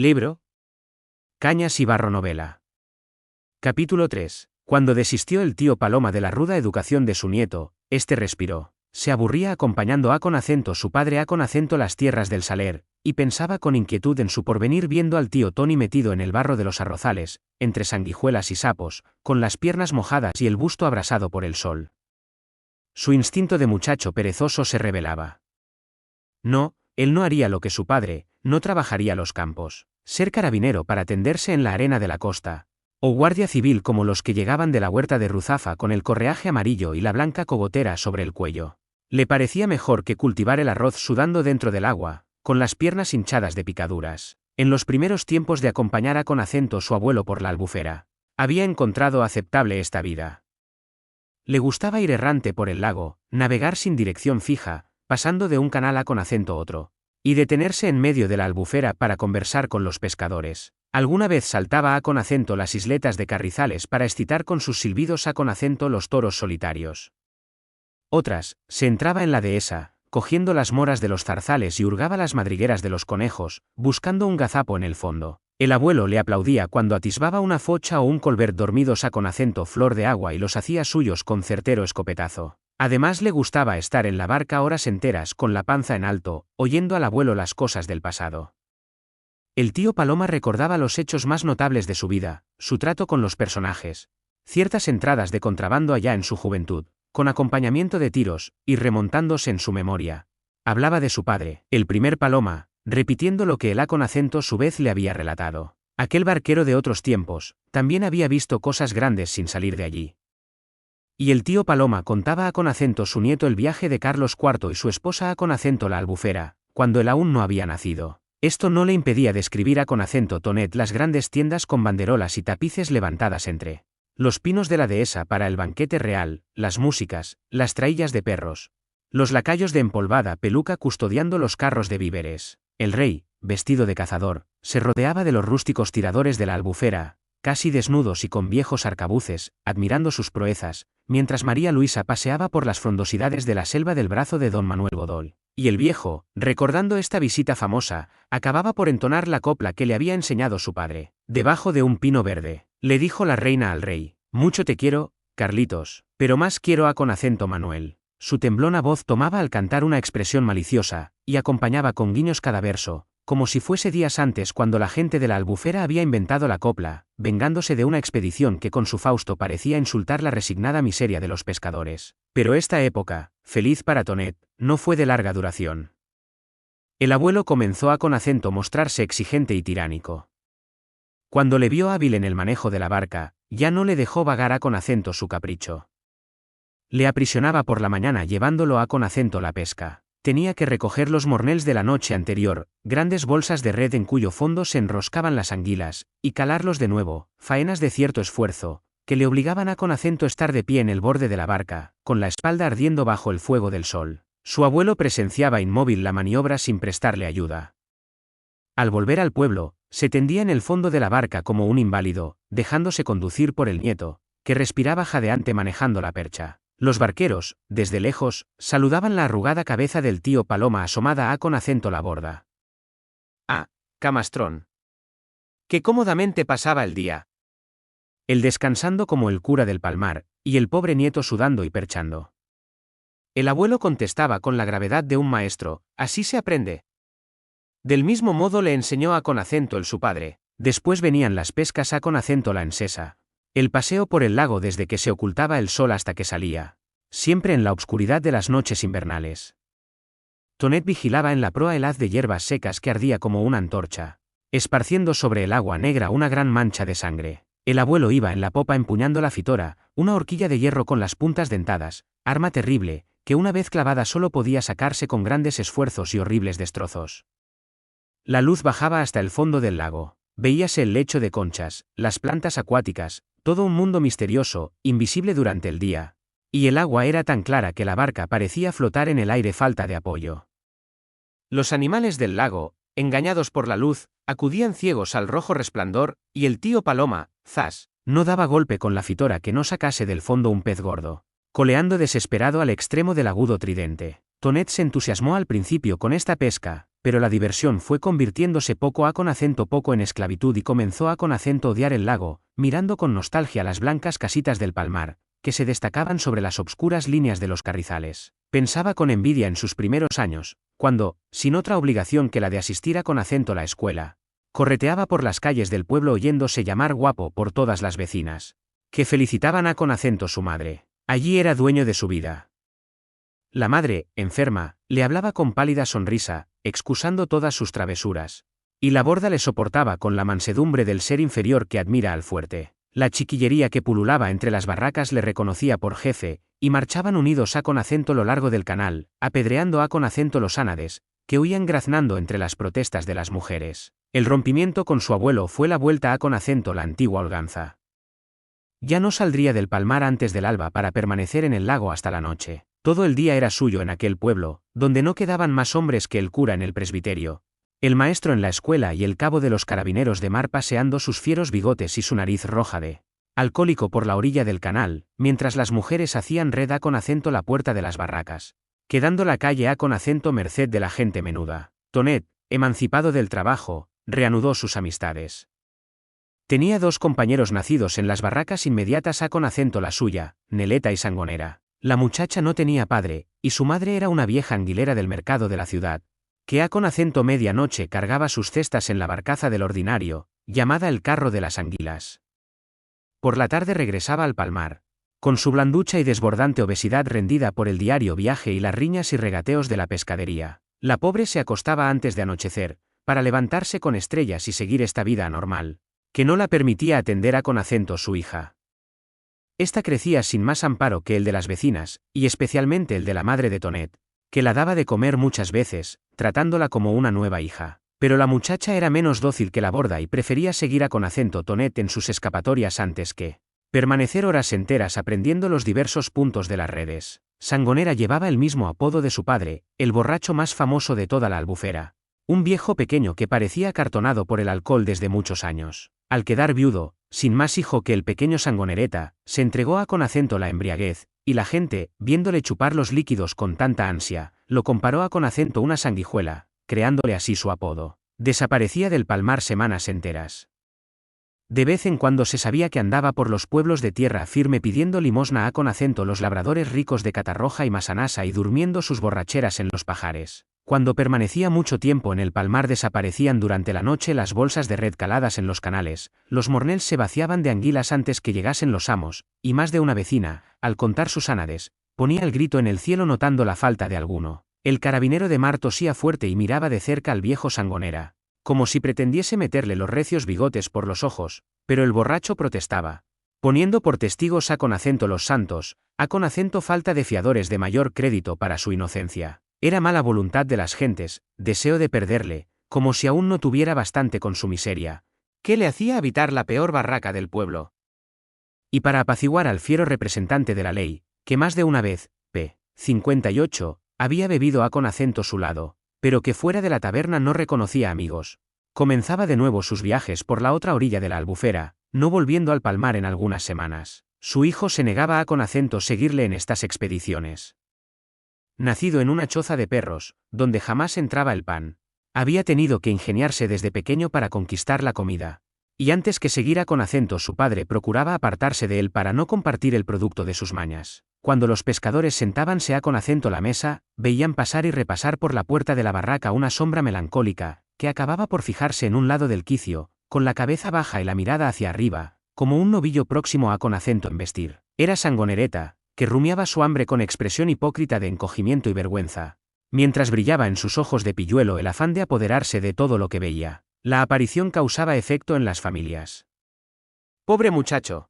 Libro. Cañas y barro novela. Capítulo 3. Cuando desistió el tío Paloma de la ruda educación de su nieto, este respiró. Se aburría acompañando a su padre a las tierras del Saler, y pensaba con inquietud en su porvenir viendo al tío Tony metido en el barro de los arrozales, entre sanguijuelas y sapos, con las piernas mojadas y el busto abrasado por el sol. Su instinto de muchacho perezoso se rebelaba. No, él no haría lo que su padre, no trabajaría los campos, ser carabinero para tenderse en la arena de la costa, o guardia civil como los que llegaban de la huerta de Ruzafa con el correaje amarillo y la blanca cogotera sobre el cuello. Le parecía mejor que cultivar el arroz sudando dentro del agua, con las piernas hinchadas de picaduras. En los primeros tiempos de acompañar a con acento su abuelo por la albufera, había encontrado aceptable esta vida. Le gustaba ir errante por el lago, navegar sin dirección fija, pasando de un canal a con acento otro, y detenerse en medio de la albufera para conversar con los pescadores. Alguna vez saltaba a con acento las isletas de Carrizales para excitar con sus silbidos a con acento los toros solitarios. Otras, se entraba en la dehesa, cogiendo las moras de los zarzales y hurgaba las madrigueras de los conejos, buscando un gazapo en el fondo. El abuelo le aplaudía cuando atisbaba una focha o un colbert dormidos a con acento flor de agua y los hacía suyos con certero escopetazo. Además le gustaba estar en la barca horas enteras con la panza en alto, oyendo al abuelo las cosas del pasado. El tío Paloma recordaba los hechos más notables de su vida, su trato con los personajes, ciertas entradas de contrabando allá en su juventud, con acompañamiento de tiros, y remontándose en su memoria. Hablaba de su padre, el primer Paloma, repitiendo lo que él a con acento su vez le había relatado. Aquel barquero de otros tiempos, también había visto cosas grandes sin salir de allí. Y el tío Paloma contaba a con acento su nieto el viaje de Carlos IV y su esposa a con acento la albufera, cuando él aún no había nacido. Esto no le impedía describir a con acento Tonet las grandes tiendas con banderolas y tapices levantadas entre los pinos de la dehesa para el banquete real, las músicas, las traillas de perros, los lacayos de empolvada peluca custodiando los carros de víveres. El rey, vestido de cazador, se rodeaba de los rústicos tiradores de la albufera, casi desnudos y con viejos arcabuces, admirando sus proezas, mientras María Luisa paseaba por las frondosidades de la selva del brazo de don Manuel Godol. Y el viejo, recordando esta visita famosa, acababa por entonar la copla que le había enseñado su padre. Debajo de un pino verde, le dijo la reina al rey: mucho te quiero, Carlitos, pero más quiero a con acento Manuel. Su temblona voz tomaba al cantar una expresión maliciosa, y acompañaba con guiños cada verso, como si fuese días antes cuando la gente de la albufera había inventado la copla, vengándose de una expedición que con su Fausto parecía insultar la resignada miseria de los pescadores. Pero esta época, feliz para Tonet, no fue de larga duración. El abuelo comenzó a con acento mostrarse exigente y tiránico. Cuando le vio hábil en el manejo de la barca, ya no le dejó vagar a con acento su capricho. Le aprisionaba por la mañana llevándolo a con acento la pesca. Tenía que recoger los mornels de la noche anterior, grandes bolsas de red en cuyo fondo se enroscaban las anguilas, y calarlos de nuevo, faenas de cierto esfuerzo, que le obligaban a con acento estar de pie en el borde de la barca, con la espalda ardiendo bajo el fuego del sol. Su abuelo presenciaba inmóvil la maniobra sin prestarle ayuda. Al volver al pueblo, se tendía en el fondo de la barca como un inválido, dejándose conducir por el nieto, que respiraba jadeante manejando la percha. Los barqueros, desde lejos, saludaban la arrugada cabeza del tío Paloma asomada a con acento la borda. ¡Ah, camastrón! ¡Qué cómodamente pasaba el día! Él descansando como el cura del Palmar, y el pobre nieto sudando y perchando. El abuelo contestaba con la gravedad de un maestro: así se aprende. Del mismo modo le enseñó a con acento el su padre. Después venían las pescas a con acento la ensesa. El paseo por el lago desde que se ocultaba el sol hasta que salía, siempre en la obscuridad de las noches invernales. Tonet vigilaba en la proa el haz de hierbas secas que ardía como una antorcha, esparciendo sobre el agua negra una gran mancha de sangre. El abuelo iba en la popa empuñando la fitora, una horquilla de hierro con las puntas dentadas, arma terrible, que una vez clavada solo podía sacarse con grandes esfuerzos y horribles destrozos. La luz bajaba hasta el fondo del lago. Veíase el lecho de conchas, las plantas acuáticas, todo un mundo misterioso, invisible durante el día. Y el agua era tan clara que la barca parecía flotar en el aire falta de apoyo. Los animales del lago, engañados por la luz, acudían ciegos al rojo resplandor, y el tío Paloma, zas, no daba golpe con la fitora que no sacase del fondo un pez gordo, coleando desesperado al extremo del agudo tridente. Tonet se entusiasmó al principio con esta pesca, pero la diversión fue convirtiéndose poco a poco en esclavitud y comenzó a odiar el lago, mirando con nostalgia las blancas casitas del palmar, que se destacaban sobre las obscuras líneas de los carrizales. Pensaba con envidia en sus primeros años, cuando, sin otra obligación que la de asistir a la escuela, correteaba por las calles del pueblo oyéndose llamar guapo por todas las vecinas, que felicitaban a su madre. Allí era dueño de su vida. La madre, enferma, le hablaba con pálida sonrisa, excusando todas sus travesuras. Y la borda le soportaba con la mansedumbre del ser inferior que admira al fuerte. La chiquillería que pululaba entre las barracas le reconocía por jefe, y marchaban unidos a lo largo del canal, apedreando a los ánades, que huían graznando entre las protestas de las mujeres. El rompimiento con su abuelo fue la vuelta a la antigua holganza. Ya no saldría del palmar antes del alba para permanecer en el lago hasta la noche. Todo el día era suyo en aquel pueblo, donde no quedaban más hombres que el cura en el presbiterio, el maestro en la escuela y el cabo de los carabineros de mar paseando sus fieros bigotes y su nariz roja de alcohólico por la orilla del canal, mientras las mujeres hacían red a la puerta de las barracas, quedando la calle a merced de la gente menuda. Tonet, emancipado del trabajo, reanudó sus amistades. Tenía 2 compañeros nacidos en las barracas inmediatas a la suya, Neleta y Sangonera. La muchacha no tenía padre, y su madre era una vieja anguilera del mercado de la ciudad, que a medianoche cargaba sus cestas en la barcaza del ordinario, llamada el carro de las anguilas. Por la tarde regresaba al palmar, con su blanducha y desbordante obesidad rendida por el diario viaje y las riñas y regateos de la pescadería. La pobre se acostaba antes de anochecer, para levantarse con estrellas y seguir esta vida anormal, que no la permitía atender a su hija. Esta crecía sin más amparo que el de las vecinas, y especialmente el de la madre de Tonet, que la daba de comer muchas veces, tratándola como una nueva hija. Pero la muchacha era menos dócil que la borda y prefería seguir a Tonet en sus escapatorias antes que permanecer horas enteras aprendiendo los diversos puntos de las redes. Sangonera llevaba el mismo apodo de su padre, el borracho más famoso de toda la Albufera. Un viejo pequeño que parecía acartonado por el alcohol desde muchos años. Al quedar viudo, sin más hijo que el pequeño Sangonereta, se entregó a la embriaguez, y la gente, viéndole chupar los líquidos con tanta ansia, lo comparó a una sanguijuela, creándole así su apodo. Desaparecía del palmar semanas enteras. De vez en cuando se sabía que andaba por los pueblos de tierra firme pidiendo limosna a los labradores ricos de Catarroja y Masanasa y durmiendo sus borracheras en los pajares. Cuando permanecía mucho tiempo en el palmar desaparecían durante la noche las bolsas de red caladas en los canales, los mornels se vaciaban de anguilas antes que llegasen los amos, y más de una vecina, al contar sus ánades, ponía el grito en el cielo notando la falta de alguno. El carabinero de mar tosía fuerte y miraba de cerca al viejo Sangonera, como si pretendiese meterle los recios bigotes por los ojos, pero el borracho protestaba, poniendo por testigos a los santos, falta de fiadores de mayor crédito para su inocencia. Era mala voluntad de las gentes, deseo de perderle, como si aún no tuviera bastante con su miseria, que le hacía habitar la peor barraca del pueblo. Y para apaciguar al fiero representante de la ley, que más de una vez, p. 58, había bebido a su lado, pero que fuera de la taberna no reconocía amigos. Comenzaba de nuevo sus viajes por la otra orilla de la Albufera, no volviendo al palmar en algunas semanas. Su hijo se negaba a seguirle en estas expediciones. Nacido en una choza de perros, donde jamás entraba el pan, había tenido que ingeniarse desde pequeño para conquistar la comida. Y antes que seguir a su padre procuraba apartarse de él para no compartir el producto de sus mañas. Cuando los pescadores sentábanse a la mesa, veían pasar y repasar por la puerta de la barraca una sombra melancólica, que acababa por fijarse en un lado del quicio, con la cabeza baja y la mirada hacia arriba, como un novillo próximo a embestir. Era Sangonereta, que rumiaba su hambre con expresión hipócrita de encogimiento y vergüenza, mientras brillaba en sus ojos de pilluelo el afán de apoderarse de todo lo que veía. La aparición causaba efecto en las familias. ¡Pobre muchacho!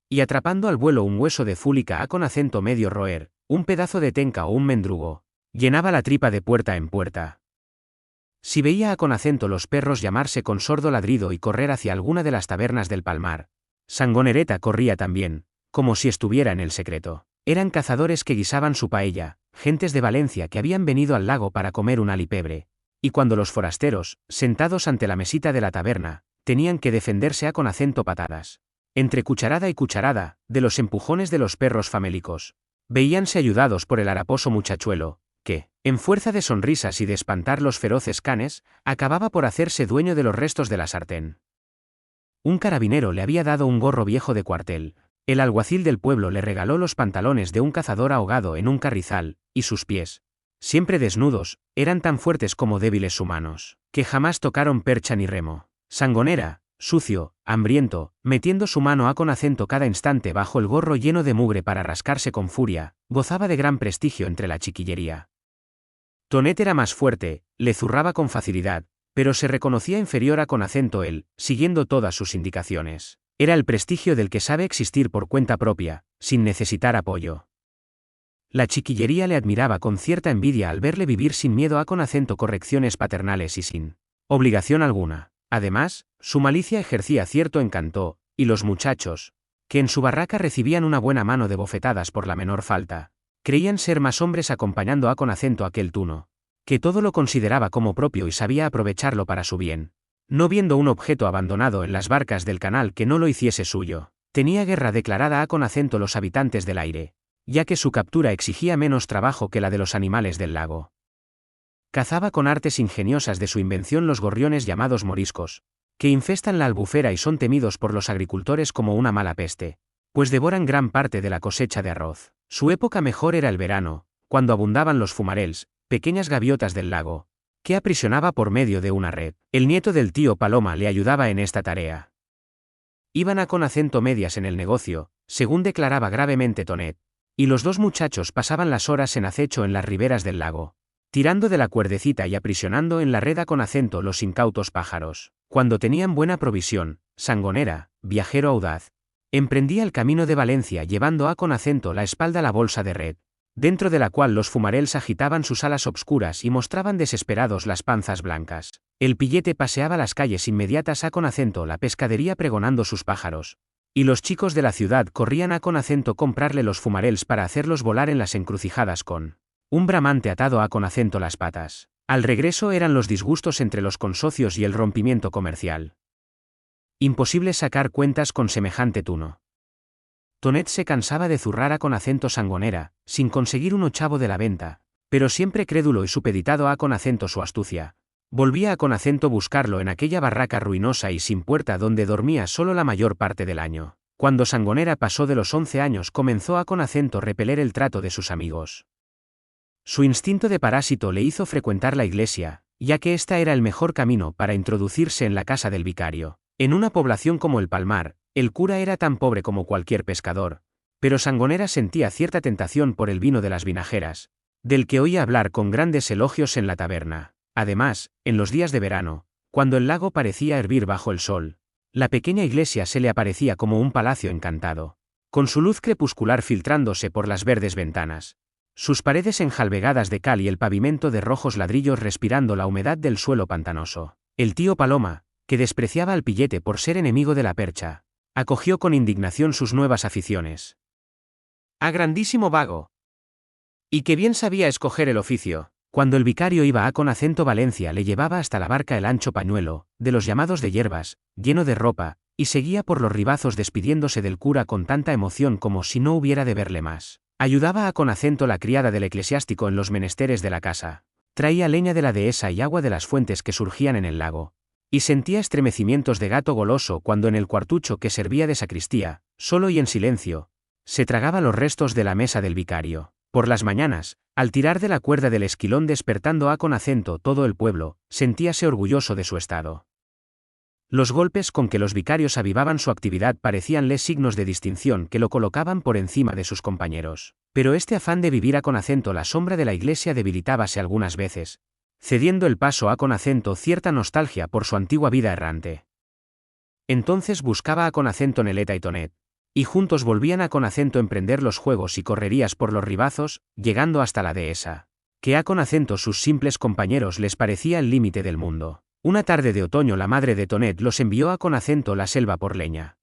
Y atrapando al vuelo un hueso de fúlica a medio roer, un pedazo de tenca o un mendrugo, llenaba la tripa de puerta en puerta. Si veía a los perros llamarse con sordo ladrido y correr hacia alguna de las tabernas del palmar, Sangonereta corría también, como si estuviera en el secreto. Eran cazadores que guisaban su paella, gentes de Valencia que habían venido al lago para comer un alipebre, y cuando los forasteros, sentados ante la mesita de la taberna, tenían que defenderse a patadas, entre cucharada y cucharada, de los empujones de los perros famélicos, veíanse ayudados por el haraposo muchachuelo, que, en fuerza de sonrisas y de espantar los feroces canes, acababa por hacerse dueño de los restos de la sartén. Un carabinero le había dado un gorro viejo de cuartel, el alguacil del pueblo le regaló los pantalones de un cazador ahogado en un carrizal, y sus pies, siempre desnudos, eran tan fuertes como débiles su manos, que jamás tocaron percha ni remo. Sangonera, sucio, hambriento, metiendo su mano con acento cada instante bajo el gorro lleno de mugre para rascarse con furia, gozaba de gran prestigio entre la chiquillería. Tonet era más fuerte, le zurraba con facilidad, pero se reconocía inferior con acento él, siguiendo todas sus indicaciones. Era el prestigio del que sabe existir por cuenta propia, sin necesitar apoyo. La chiquillería le admiraba con cierta envidia al verle vivir sin miedo con acento correcciones paternales y sin obligación alguna. Además, su malicia ejercía cierto encanto, y los muchachos, que en su barraca recibían una buena mano de bofetadas por la menor falta, creían ser más hombres acompañando con acento aquel tuno, que todo lo consideraba como propio y sabía aprovecharlo para su bien. No viendo un objeto abandonado en las barcas del canal que no lo hiciese suyo, tenía guerra declarada con acento los habitantes del aire, ya que su captura exigía menos trabajo que la de los animales del lago. Cazaba con artes ingeniosas de su invención los gorriones llamados moriscos, que infestan la albufera y son temidos por los agricultores como una mala peste, pues devoran gran parte de la cosecha de arroz. Su época mejor era el verano, cuando abundaban los fumarels, pequeñas gaviotas del lago, que aprisionaba por medio de una red. El nieto del tío Paloma le ayudaba en esta tarea. Iban con acento medias en el negocio, según declaraba gravemente Tonet, y los dos muchachos pasaban las horas en acecho en las riberas del lago, tirando de la cuerdecita y aprisionando en la red con acento los incautos pájaros. Cuando tenían buena provisión, Sangonera, viajero audaz, emprendía el camino de Valencia llevando con acento la espalda la bolsa de red, dentro de la cual los fumarels agitaban sus alas obscuras y mostraban desesperados las panzas blancas. El pillete paseaba las calles inmediatas con acento la pescadería pregonando sus pájaros, y los chicos de la ciudad corrían con acento comprarle los fumarels para hacerlos volar en las encrucijadas con un bramante atado con acento las patas. Al regreso eran los disgustos entre los consocios y el rompimiento comercial. Imposible sacar cuentas con semejante tuno. Tonet se cansaba de zurrar con acento Sangonera, sin conseguir un ochavo de la venta, pero siempre crédulo y supeditado con acento su astucia. Volvía con acento buscarlo en aquella barraca ruinosa y sin puerta donde dormía solo la mayor parte del año. Cuando Sangonera pasó de los 11 años comenzó con acento repeler el trato de sus amigos. Su instinto de parásito le hizo frecuentar la iglesia, ya que ésta era el mejor camino para introducirse en la casa del vicario. En una población como el Palmar, el cura era tan pobre como cualquier pescador, pero Sangonera sentía cierta tentación por el vino de las vinajeras, del que oía hablar con grandes elogios en la taberna. Además, en los días de verano, cuando el lago parecía hervir bajo el sol, la pequeña iglesia se le aparecía como un palacio encantado, con su luz crepuscular filtrándose por las verdes ventanas, sus paredes enjalbegadas de cal y el pavimento de rojos ladrillos respirando la humedad del suelo pantanoso. El tío Paloma, que despreciaba al pillete por ser enemigo de la percha, acogió con indignación sus nuevas aficiones. ¡Ah, grandísimo vago! Y que bien sabía escoger el oficio. Cuando el vicario iba con acento Valencia le llevaba hasta la barca el ancho pañuelo, de los llamados de hierbas, lleno de ropa, y seguía por los ribazos despidiéndose del cura con tanta emoción como si no hubiera de verle más. Ayudaba con acento la criada del eclesiástico en los menesteres de la casa. Traía leña de la dehesa y agua de las fuentes que surgían en el lago. Y sentía estremecimientos de gato goloso cuando en el cuartucho que servía de sacristía, solo y en silencio, se tragaba los restos de la mesa del vicario. Por las mañanas, al tirar de la cuerda del esquilón despertando con acento todo el pueblo, sentíase orgulloso de su estado. Los golpes con que los vicarios avivaban su actividad parecíanles signos de distinción que lo colocaban por encima de sus compañeros. Pero este afán de vivir con acento la sombra de la iglesia debilitábase algunas veces, cediendo el paso con acento cierta nostalgia por su antigua vida errante. Entonces buscaba con acento Neleta y Tonet, y juntos volvían con acento emprender los juegos y correrías por los ribazos, llegando hasta la dehesa, que con acento sus simples compañeros les parecía el límite del mundo. Una tarde de otoño la madre de Tonet los envió con acento la selva por leña.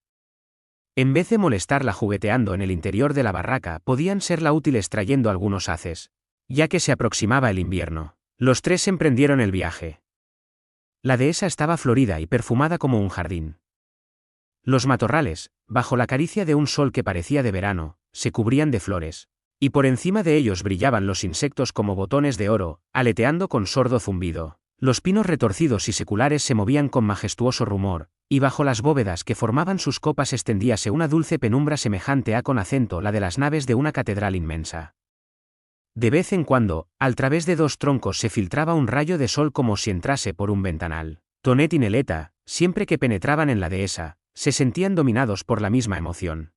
En vez de molestarla jugueteando en el interior de la barraca, podían serla útiles trayendo algunos haces, ya que se aproximaba el invierno. Los tres emprendieron el viaje. La dehesa estaba florida y perfumada como un jardín. Los matorrales, bajo la caricia de un sol que parecía de verano, se cubrían de flores, Y por encima de ellos brillaban los insectos como botones de oro, aleteando con sordo zumbido. Los pinos retorcidos y seculares se movían con majestuoso rumor, y bajo las bóvedas que formaban sus copas extendíase una dulce penumbra semejante a con acento la de las naves de una catedral inmensa. De vez en cuando, al través de dos troncos se filtraba un rayo de sol como si entrase por un ventanal. Tonet y Neleta, siempre que penetraban en la dehesa, se sentían dominados por la misma emoción.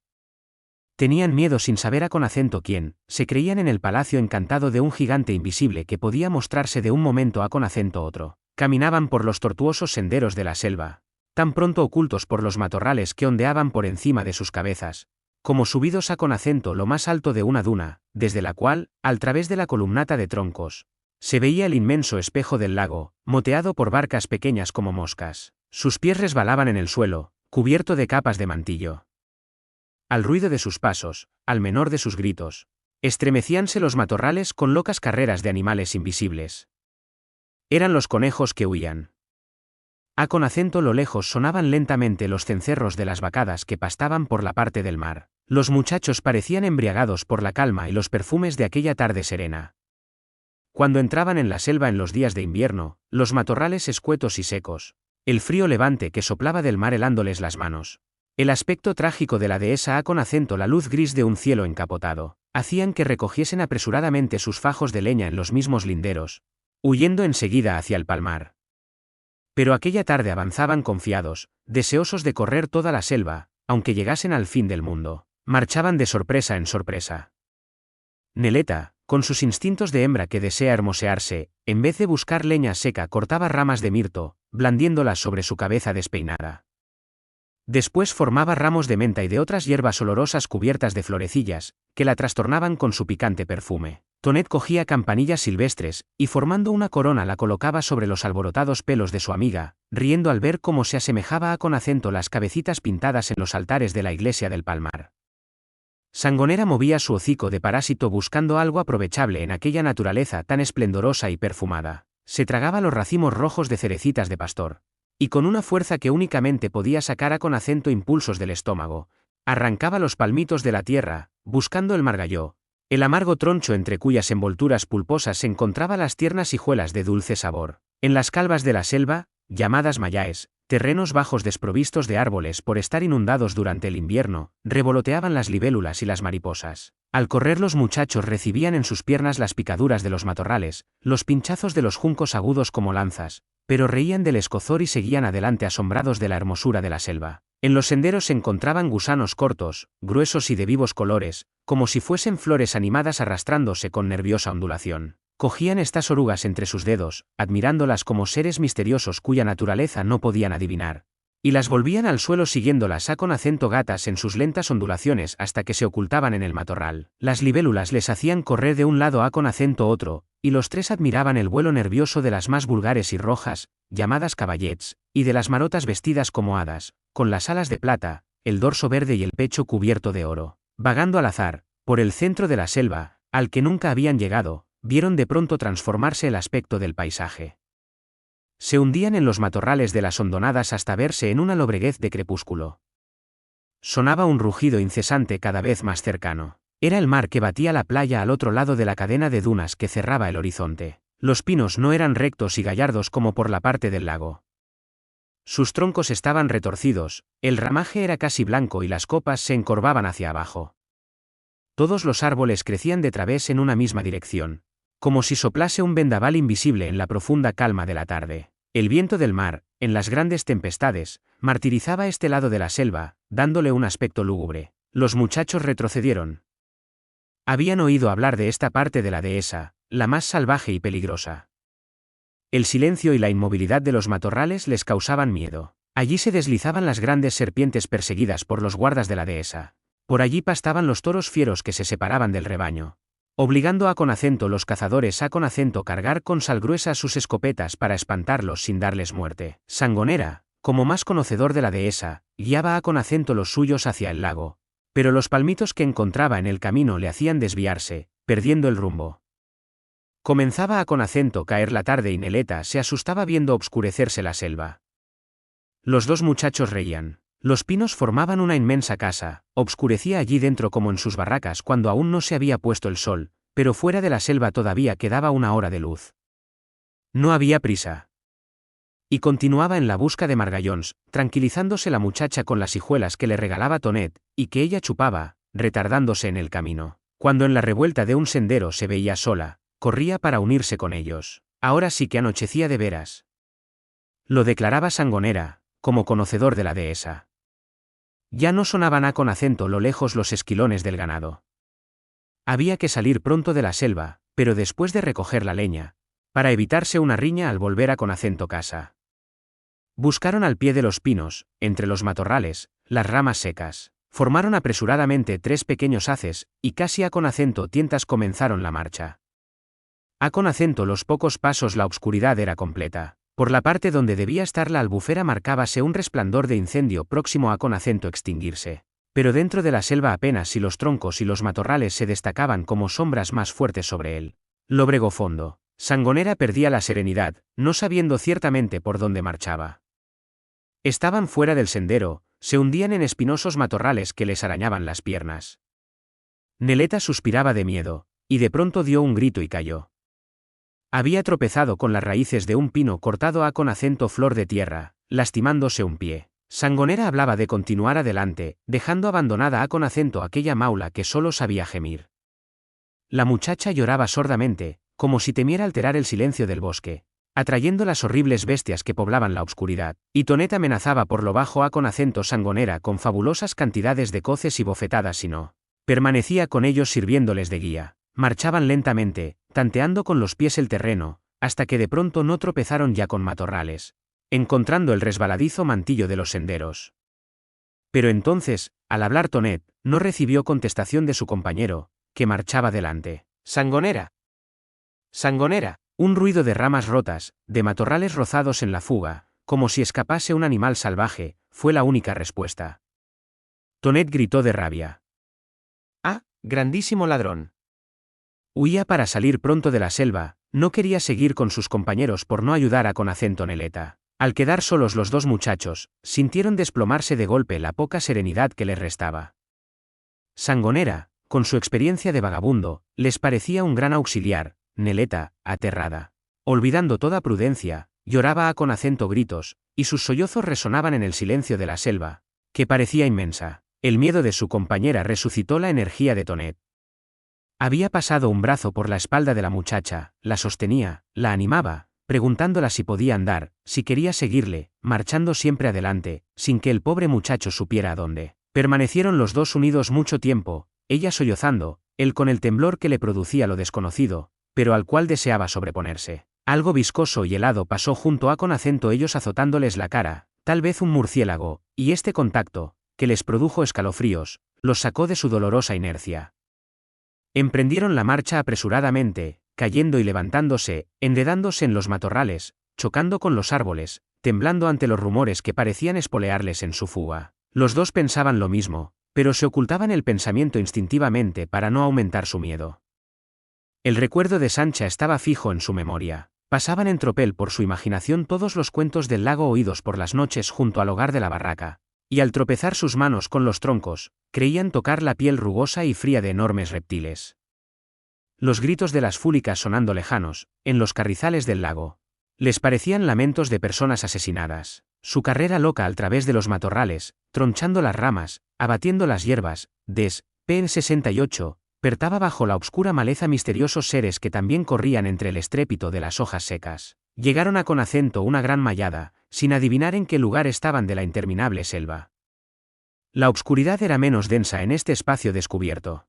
Tenían miedo sin saber a con acento quién, se creían en el palacio encantado de un gigante invisible que podía mostrarse de un momento a con acento otro. Caminaban por los tortuosos senderos de la selva, tan pronto ocultos por los matorrales que ondeaban por encima de sus cabezas, como subidos a con acento lo más alto de una duna, desde la cual, al través de la columnata de troncos, se veía el inmenso espejo del lago, moteado por barcas pequeñas como moscas. Sus pies resbalaban en el suelo, cubierto de capas de mantillo. Al ruido de sus pasos, al menor de sus gritos, estremecíanse los matorrales con locas carreras de animales invisibles. Eran los conejos que huían. A con acento lo lejos sonaban lentamente los cencerros de las vacadas que pastaban por la parte del mar. Los muchachos parecían embriagados por la calma y los perfumes de aquella tarde serena. Cuando entraban en la selva en los días de invierno, los matorrales escuetos y secos, el frío levante que soplaba del mar helándoles las manos, el aspecto trágico de la dehesa a con acento la luz gris de un cielo encapotado, hacían que recogiesen apresuradamente sus fajos de leña en los mismos linderos, huyendo enseguida hacia el palmar. Pero aquella tarde avanzaban confiados, deseosos de correr toda la selva, aunque llegasen al fin del mundo. Marchaban de sorpresa en sorpresa. Neleta, con sus instintos de hembra que desea hermosearse, en vez de buscar leña seca cortaba ramas de mirto, blandiéndolas sobre su cabeza despeinada. Después formaba ramos de menta y de otras hierbas olorosas cubiertas de florecillas, que la trastornaban con su picante perfume. Tonet cogía campanillas silvestres, y formando una corona la colocaba sobre los alborotados pelos de su amiga, riendo al ver cómo se asemejaba a con acento las cabecitas pintadas en los altares de la iglesia del Palmar. Sangonera movía su hocico de parásito buscando algo aprovechable en aquella naturaleza tan esplendorosa y perfumada. Se tragaba los racimos rojos de cerecitas de pastor, y con una fuerza que únicamente podía sacar a con acento impulsos del estómago, arrancaba los palmitos de la tierra, buscando el margalló, el amargo troncho entre cuyas envolturas pulposas se encontraba las tiernas hijuelas de dulce sabor. En las calvas de la selva, llamadas mayaes, terrenos bajos desprovistos de árboles por estar inundados durante el invierno, revoloteaban las libélulas y las mariposas. Al correr los muchachos recibían en sus piernas las picaduras de los matorrales, los pinchazos de los juncos agudos como lanzas, pero reían del escozor y seguían adelante asombrados de la hermosura de la selva. En los senderos se encontraban gusanos cortos, gruesos y de vivos colores, como si fuesen flores animadas arrastrándose con nerviosa ondulación. Cogían estas orugas entre sus dedos, admirándolas como seres misteriosos cuya naturaleza no podían adivinar, y las volvían al suelo siguiéndolas a con acento gatas en sus lentas ondulaciones hasta que se ocultaban en el matorral. Las libélulas les hacían correr de un lado a con acento otro, y los tres admiraban el vuelo nervioso de las más vulgares y rojas, llamadas caballets, y de las marotas vestidas como hadas, con las alas de plata, el dorso verde y el pecho cubierto de oro. Vagando al azar, por el centro de la selva, al que nunca habían llegado, vieron de pronto transformarse el aspecto del paisaje. Se hundían en los matorrales de las hondonadas hasta verse en una lobreguez de crepúsculo. Sonaba un rugido incesante cada vez más cercano. Era el mar que batía la playa al otro lado de la cadena de dunas que cerraba el horizonte. Los pinos no eran rectos y gallardos como por la parte del lago. Sus troncos estaban retorcidos, el ramaje era casi blanco y las copas se encorvaban hacia abajo. Todos los árboles crecían de través en una misma dirección, como si soplase un vendaval invisible en la profunda calma de la tarde. El viento del mar, en las grandes tempestades, martirizaba este lado de la selva, dándole un aspecto lúgubre. Los muchachos retrocedieron. Habían oído hablar de esta parte de la dehesa, la más salvaje y peligrosa. El silencio y la inmovilidad de los matorrales les causaban miedo. Allí se deslizaban las grandes serpientes perseguidas por los guardas de la dehesa. Por allí pastaban los toros fieros que se separaban del rebaño, obligando a con acento los cazadores a con acento cargar con sal gruesa sus escopetas para espantarlos sin darles muerte. Sangonera, como más conocedor de la dehesa, guiaba a con acento los suyos hacia el lago, pero los palmitos que encontraba en el camino le hacían desviarse, perdiendo el rumbo. Comenzaba a con acento caer la tarde y Neleta se asustaba viendo obscurecerse la selva. Los dos muchachos reían. Los pinos formaban una inmensa casa, obscurecía allí dentro como en sus barracas cuando aún no se había puesto el sol, pero fuera de la selva todavía quedaba una hora de luz. No había prisa. Y continuaba en la busca de Margallons, tranquilizándose la muchacha con las hijuelas que le regalaba Tonet, y que ella chupaba, retardándose en el camino. Cuando en la revuelta de un sendero se veía sola, corría para unirse con ellos. Ahora sí que anochecía de veras. Lo declaraba Sangonera, como conocedor de la dehesa. Ya no sonaban a con acento lo lejos los esquilones del ganado. Había que salir pronto de la selva, pero después de recoger la leña, para evitarse una riña al volver a con acento casa. Buscaron al pie de los pinos, entre los matorrales, las ramas secas. Formaron apresuradamente 3 pequeños haces, y casi a con acento tientas comenzaron la marcha. A con acento los pocos pasos la oscuridad era completa. Por la parte donde debía estar la albufera marcábase un resplandor de incendio próximo a con acento extinguirse. Pero dentro de la selva apenas si los troncos y los matorrales se destacaban como sombras más fuertes sobre él. Lóbrego fondo. Sangonera perdía la serenidad, no sabiendo ciertamente por dónde marchaba. Estaban fuera del sendero, se hundían en espinosos matorrales que les arañaban las piernas. Neleta suspiraba de miedo, y de pronto dio un grito y cayó. Había tropezado con las raíces de un pino cortado a con acento flor de tierra, lastimándose un pie. Sangonera hablaba de continuar adelante, dejando abandonada a con acento aquella maula que solo sabía gemir. La muchacha lloraba sordamente, como si temiera alterar el silencio del bosque, atrayendo las horribles bestias que poblaban la oscuridad, y Tonet amenazaba por lo bajo a con acento Sangonera con fabulosas cantidades de coces y bofetadas si no permanecía con ellos sirviéndoles de guía. Marchaban lentamente, tanteando con los pies el terreno, hasta que de pronto no tropezaron ya con matorrales, encontrando el resbaladizo mantillo de los senderos. Pero entonces, al hablar Tonet, no recibió contestación de su compañero, que marchaba delante. ¡Sangonera! ¡Sangonera! Un ruido de ramas rotas, de matorrales rozados en la fuga, como si escapase un animal salvaje, fue la única respuesta. Tonet gritó de rabia. ¡Ah, grandísimo ladrón! Huía para salir pronto de la selva, no quería seguir con sus compañeros por no ayudar a con acento Neleta. Al quedar solos los 2 muchachos, sintieron desplomarse de golpe la poca serenidad que les restaba. Sangonera, con su experiencia de vagabundo, les parecía un gran auxiliar. Neleta, aterrada, olvidando toda prudencia, lloraba a con acento gritos, y sus sollozos resonaban en el silencio de la selva, que parecía inmensa. El miedo de su compañera resucitó la energía de Tonet. Había pasado un brazo por la espalda de la muchacha, la sostenía, la animaba, preguntándola si podía andar, si quería seguirle, marchando siempre adelante, sin que el pobre muchacho supiera a dónde. Permanecieron los 2 unidos mucho tiempo, ella sollozando, él con el temblor que le producía lo desconocido, pero al cual deseaba sobreponerse. Algo viscoso y helado pasó junto a con acento ellos azotándoles la cara, tal vez un murciélago, y este contacto, que les produjo escalofríos, los sacó de su dolorosa inercia. Emprendieron la marcha apresuradamente, cayendo y levantándose, enredándose en los matorrales, chocando con los árboles, temblando ante los rumores que parecían espolearles en su fuga. Los 2 pensaban lo mismo, pero se ocultaban el pensamiento instintivamente para no aumentar su miedo. El recuerdo de Sancha estaba fijo en su memoria. Pasaban en tropel por su imaginación todos los cuentos del lago oídos por las noches junto al hogar de la barraca, y al tropezar sus manos con los troncos, creían tocar la piel rugosa y fría de enormes reptiles. Los gritos de las fúlicas sonando lejanos, en los carrizales del lago, les parecían lamentos de personas asesinadas. Su carrera loca al través de los matorrales, tronchando las ramas, abatiendo las hierbas, P. 68, pertaba bajo la oscura maleza misteriosos seres que también corrían entre el estrépito de las hojas secas. Llegaron a con acento una gran mallada, sin adivinar en qué lugar estaban de la interminable selva. La obscuridad era menos densa en este espacio descubierto.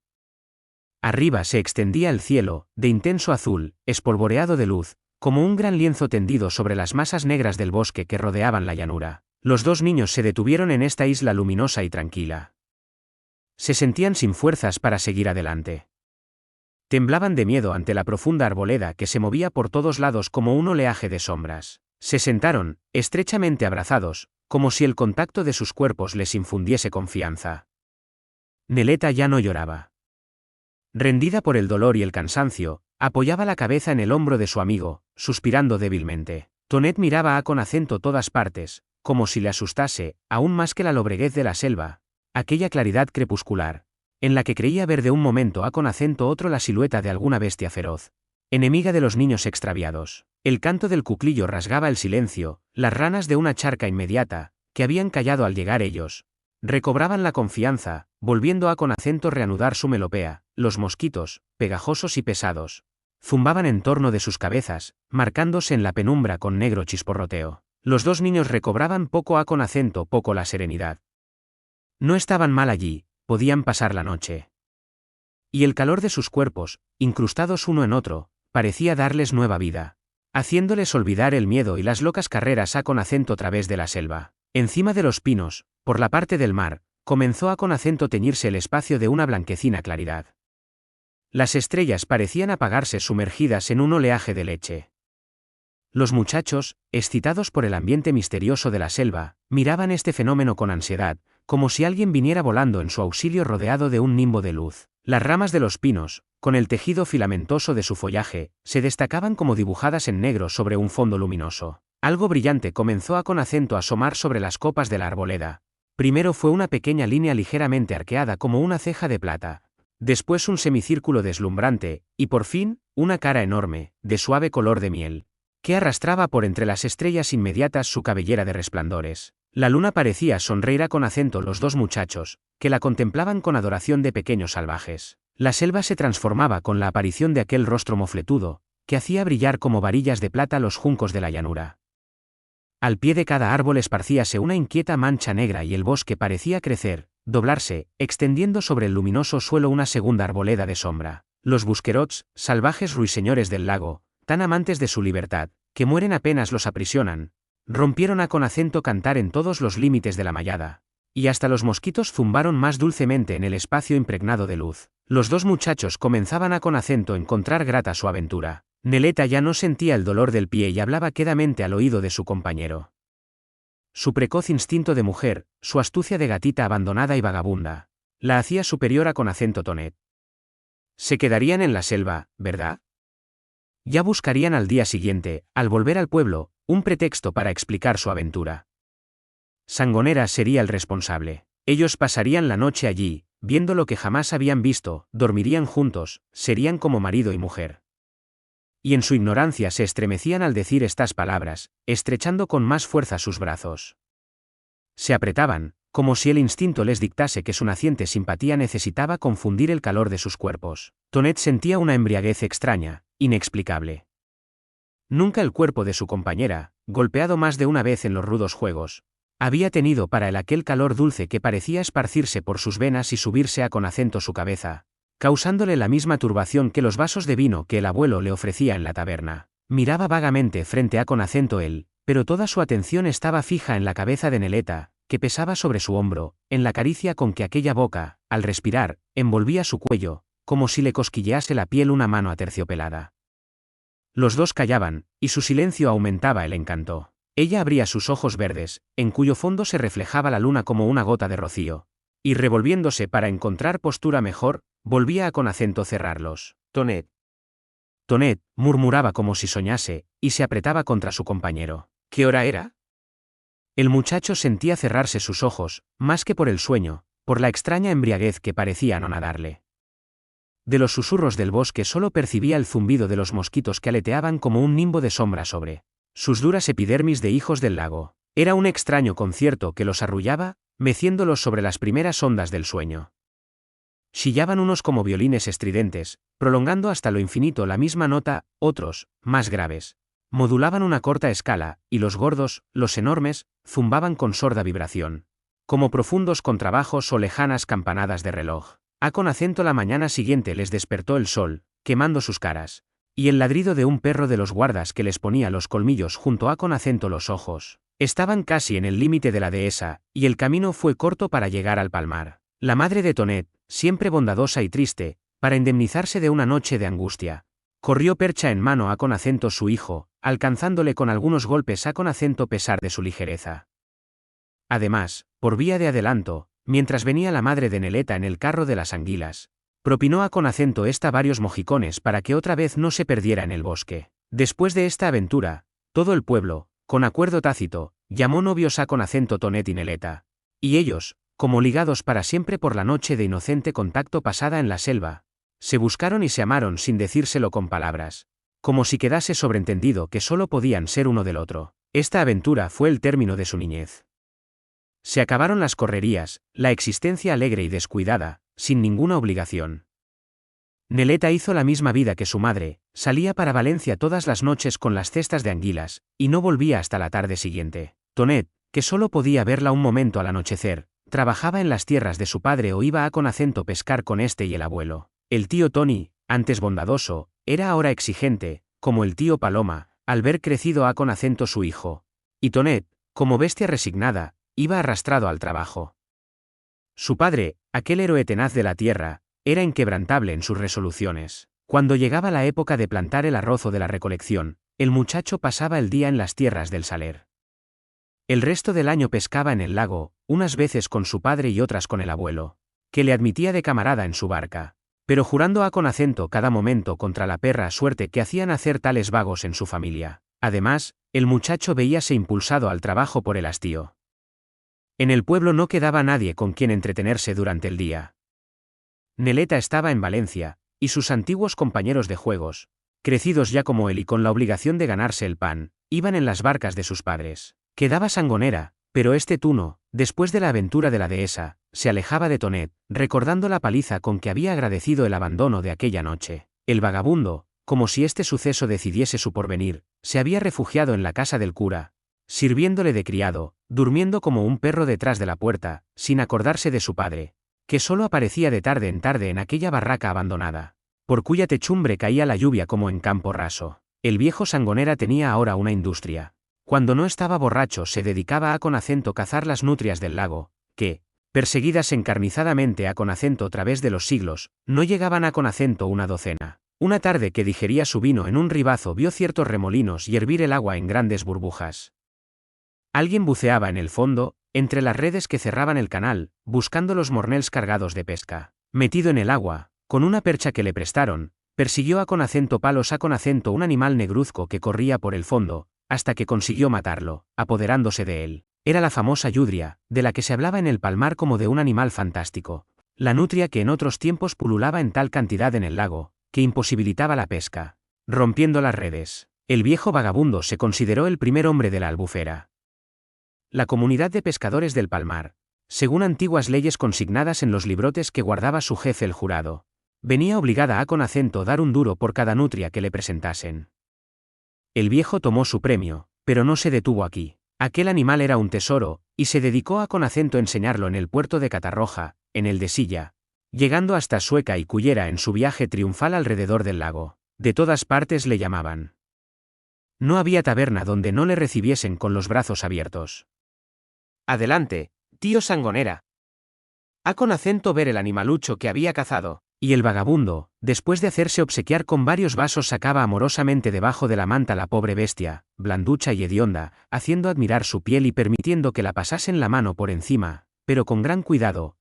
Arriba se extendía el cielo, de intenso azul, espolvoreado de luz, como un gran lienzo tendido sobre las masas negras del bosque que rodeaban la llanura. Los 2 niños se detuvieron en esta isla luminosa y tranquila. Se sentían sin fuerzas para seguir adelante. Temblaban de miedo ante la profunda arboleda que se movía por todos lados como un oleaje de sombras. Se sentaron, estrechamente abrazados, como si el contacto de sus cuerpos les infundiese confianza. Neleta ya no lloraba. Rendida por el dolor y el cansancio, apoyaba la cabeza en el hombro de su amigo, suspirando débilmente. Tonet miraba a con acento todas partes, como si le asustase, aún más que la lobreguez de la selva, aquella claridad crepuscular, en la que creía ver de un momento a con acento otro la silueta de alguna bestia feroz, enemiga de los niños extraviados. El canto del cuclillo rasgaba el silencio, las ranas de una charca inmediata, que habían callado al llegar ellos, recobraban la confianza, volviendo a con acento reanudar su melopea. Los mosquitos, pegajosos y pesados, zumbaban en torno de sus cabezas, marcándose en la penumbra con negro chisporroteo. Los dos niños recobraban poco a con acento poco la serenidad. No estaban mal allí, podían pasar la noche. Y el calor de sus cuerpos, incrustados uno en otro, parecía darles nueva vida, haciéndoles olvidar el miedo y las locas carreras a con acento a través de la selva. Encima de los pinos, por la parte del mar, comenzó a con acento teñirse el espacio de una blanquecina claridad. Las estrellas parecían apagarse sumergidas en un oleaje de leche. Los muchachos, excitados por el ambiente misterioso de la selva, miraban este fenómeno con ansiedad, como si alguien viniera volando en su auxilio rodeado de un nimbo de luz. Las ramas de los pinos, con el tejido filamentoso de su follaje, se destacaban como dibujadas en negro sobre un fondo luminoso. Algo brillante comenzó a con acento a asomar sobre las copas de la arboleda. Primero fue una pequeña línea ligeramente arqueada como una ceja de plata. Después un semicírculo deslumbrante, y por fin, una cara enorme, de suave color de miel, que arrastraba por entre las estrellas inmediatas su cabellera de resplandores. La luna parecía sonreír a con acento los dos muchachos, que la contemplaban con adoración de pequeños salvajes. La selva se transformaba con la aparición de aquel rostro mofletudo, que hacía brillar como varillas de plata los juncos de la llanura. Al pie de cada árbol esparcíase una inquieta mancha negra y el bosque parecía crecer, doblarse, extendiendo sobre el luminoso suelo una segunda arboleda de sombra. Los busquerots, salvajes ruiseñores del lago, tan amantes de su libertad, que mueren apenas los aprisionan, rompieron a con acento cantar en todos los límites de la mallada, y hasta los mosquitos zumbaron más dulcemente en el espacio impregnado de luz. Los dos muchachos comenzaban a con acento encontrar grata su aventura. Neleta ya no sentía el dolor del pie y hablaba quedamente al oído de su compañero. Su precoz instinto de mujer, su astucia de gatita abandonada y vagabunda, la hacía superior a con acento Tonet. Se quedarían en la selva, ¿verdad? Ya buscarían al día siguiente, al volver al pueblo, un pretexto para explicar su aventura. Sangonera sería el responsable. Ellos pasarían la noche allí, viendo lo que jamás habían visto, dormirían juntos, serían como marido y mujer. Y en su ignorancia se estremecían al decir estas palabras, estrechando con más fuerza sus brazos. Se apretaban, como si el instinto les dictase que su naciente simpatía necesitaba confundir el calor de sus cuerpos. Tonet sentía una embriaguez extraña, inexplicable. Nunca el cuerpo de su compañera, golpeado más de una vez en los rudos juegos, había tenido para él aquel calor dulce que parecía esparcirse por sus venas y subirse a con acento su cabeza, causándole la misma turbación que los vasos de vino que el abuelo le ofrecía en la taberna. Miraba vagamente frente a con acento él, pero toda su atención estaba fija en la cabeza de Neleta, que pesaba sobre su hombro, en la caricia con que aquella boca, al respirar, envolvía su cuello, como si le cosquillease la piel una mano aterciopelada. Los dos callaban, y su silencio aumentaba el encanto. Ella abría sus ojos verdes, en cuyo fondo se reflejaba la luna como una gota de rocío, y revolviéndose para encontrar postura mejor, volvía a con acento cerrarlos. Tonet. Tonet, murmuraba como si soñase, y se apretaba contra su compañero. ¿Qué hora era? El muchacho sentía cerrarse sus ojos, más que por el sueño, por la extraña embriaguez que parecía anonadarle. De los susurros del bosque solo percibía el zumbido de los mosquitos que aleteaban como un nimbo de sombra sobre sus duras epidermis de hijos del lago. Era un extraño concierto que los arrullaba, meciéndolos sobre las primeras ondas del sueño. Chillaban unos como violines estridentes, prolongando hasta lo infinito la misma nota, otros, más graves, modulaban una corta escala, y los gordos, los enormes, zumbaban con sorda vibración, como profundos contrabajos o lejanas campanadas de reloj. A con acento la mañana siguiente les despertó el sol, quemando sus caras, y el ladrido de un perro de los guardas que les ponía los colmillos junto a con acento los ojos. Estaban casi en el límite de la dehesa, y el camino fue corto para llegar al palmar. La madre de Tonet, siempre bondadosa y triste, para indemnizarse de una noche de angustia, corrió percha en mano a con acento su hijo, alcanzándole con algunos golpes a con acento pesar de su ligereza. Además, por vía de adelanto, mientras venía la madre de Neleta en el carro de las anguilas, propinó a con acento varios mojicones para que otra vez no se perdiera en el bosque. Después de esta aventura, todo el pueblo, con acuerdo tácito, llamó novios a con acento Tonet y Neleta. Y ellos, como ligados para siempre por la noche de inocente contacto pasada en la selva, se buscaron y se amaron sin decírselo con palabras, como si quedase sobreentendido que solo podían ser uno del otro. Esta aventura fue el término de su niñez. Se acabaron las correrías, la existencia alegre y descuidada, sin ninguna obligación. Neleta hizo la misma vida que su madre, salía para Valencia todas las noches con las cestas de anguilas, y no volvía hasta la tarde siguiente. Tonet, que solo podía verla un momento al anochecer, trabajaba en las tierras de su padre o iba a con acento pescar con este y el abuelo. El tío Tony, antes bondadoso, era ahora exigente, como el tío Paloma, al ver crecido a con acento su hijo. Y Tonet, como bestia resignada, iba arrastrado al trabajo. Su padre, aquel héroe tenaz de la tierra, era inquebrantable en sus resoluciones. Cuando llegaba la época de plantar el arroz o de la recolección, el muchacho pasaba el día en las tierras del Saler. El resto del año pescaba en el lago, unas veces con su padre y otras con el abuelo, que le admitía de camarada en su barca, pero jurando a con acento cada momento contra la perra suerte que hacían hacer tales vagos en su familia. Además, el muchacho veíase impulsado al trabajo por el hastío. En el pueblo no quedaba nadie con quien entretenerse durante el día. Neleta estaba en Valencia, y sus antiguos compañeros de juegos, crecidos ya como él y con la obligación de ganarse el pan, iban en las barcas de sus padres. Quedaba Sangonera, pero este tuno, después de la aventura de la dehesa, se alejaba de Tonet, recordando la paliza con que había agradecido el abandono de aquella noche. El vagabundo, como si este suceso decidiese su porvenir, se había refugiado en la casa del cura, sirviéndole de criado, durmiendo como un perro detrás de la puerta, sin acordarse de su padre, que solo aparecía de tarde en tarde en aquella barraca abandonada, por cuya techumbre caía la lluvia como en campo raso. El viejo Sangonera tenía ahora una industria. Cuando no estaba borracho se dedicaba a con acento cazar las nutrias del lago, que, perseguidas encarnizadamente a con acento a través de los siglos, no llegaban a con acento una docena. Una tarde que digería su vino en un ribazo vio ciertos remolinos y hervir el agua en grandes burbujas. Alguien buceaba en el fondo, entre las redes que cerraban el canal, buscando los mornels cargados de pesca. Metido en el agua, con una percha que le prestaron, persiguió a con acento palos a con acento un animal negruzco que corría por el fondo, hasta que consiguió matarlo, apoderándose de él. Era la famosa lludria, de la que se hablaba en el palmar como de un animal fantástico, la nutria que en otros tiempos pululaba en tal cantidad en el lago, que imposibilitaba la pesca, rompiendo las redes. El viejo vagabundo se consideró el primer hombre de la albufera. La comunidad de pescadores del Palmar, según antiguas leyes consignadas en los librotes que guardaba su jefe el jurado, venía obligada a con acento dar un duro por cada nutria que le presentasen. El viejo tomó su premio, pero no se detuvo aquí. Aquel animal era un tesoro, y se dedicó a con acento enseñarlo en el puerto de Catarroja, en el de Silla, llegando hasta Sueca y Cullera en su viaje triunfal alrededor del lago. De todas partes le llamaban. No había taberna donde no le recibiesen con los brazos abiertos. Adelante, tío Sangonera. A con acento ver el animalucho que había cazado. Y el vagabundo, después de hacerse obsequiar con varios vasos, sacaba amorosamente debajo de la manta la pobre bestia, blanducha y hedionda, haciendo admirar su piel y permitiendo que la pasasen la mano por encima, pero con gran cuidado,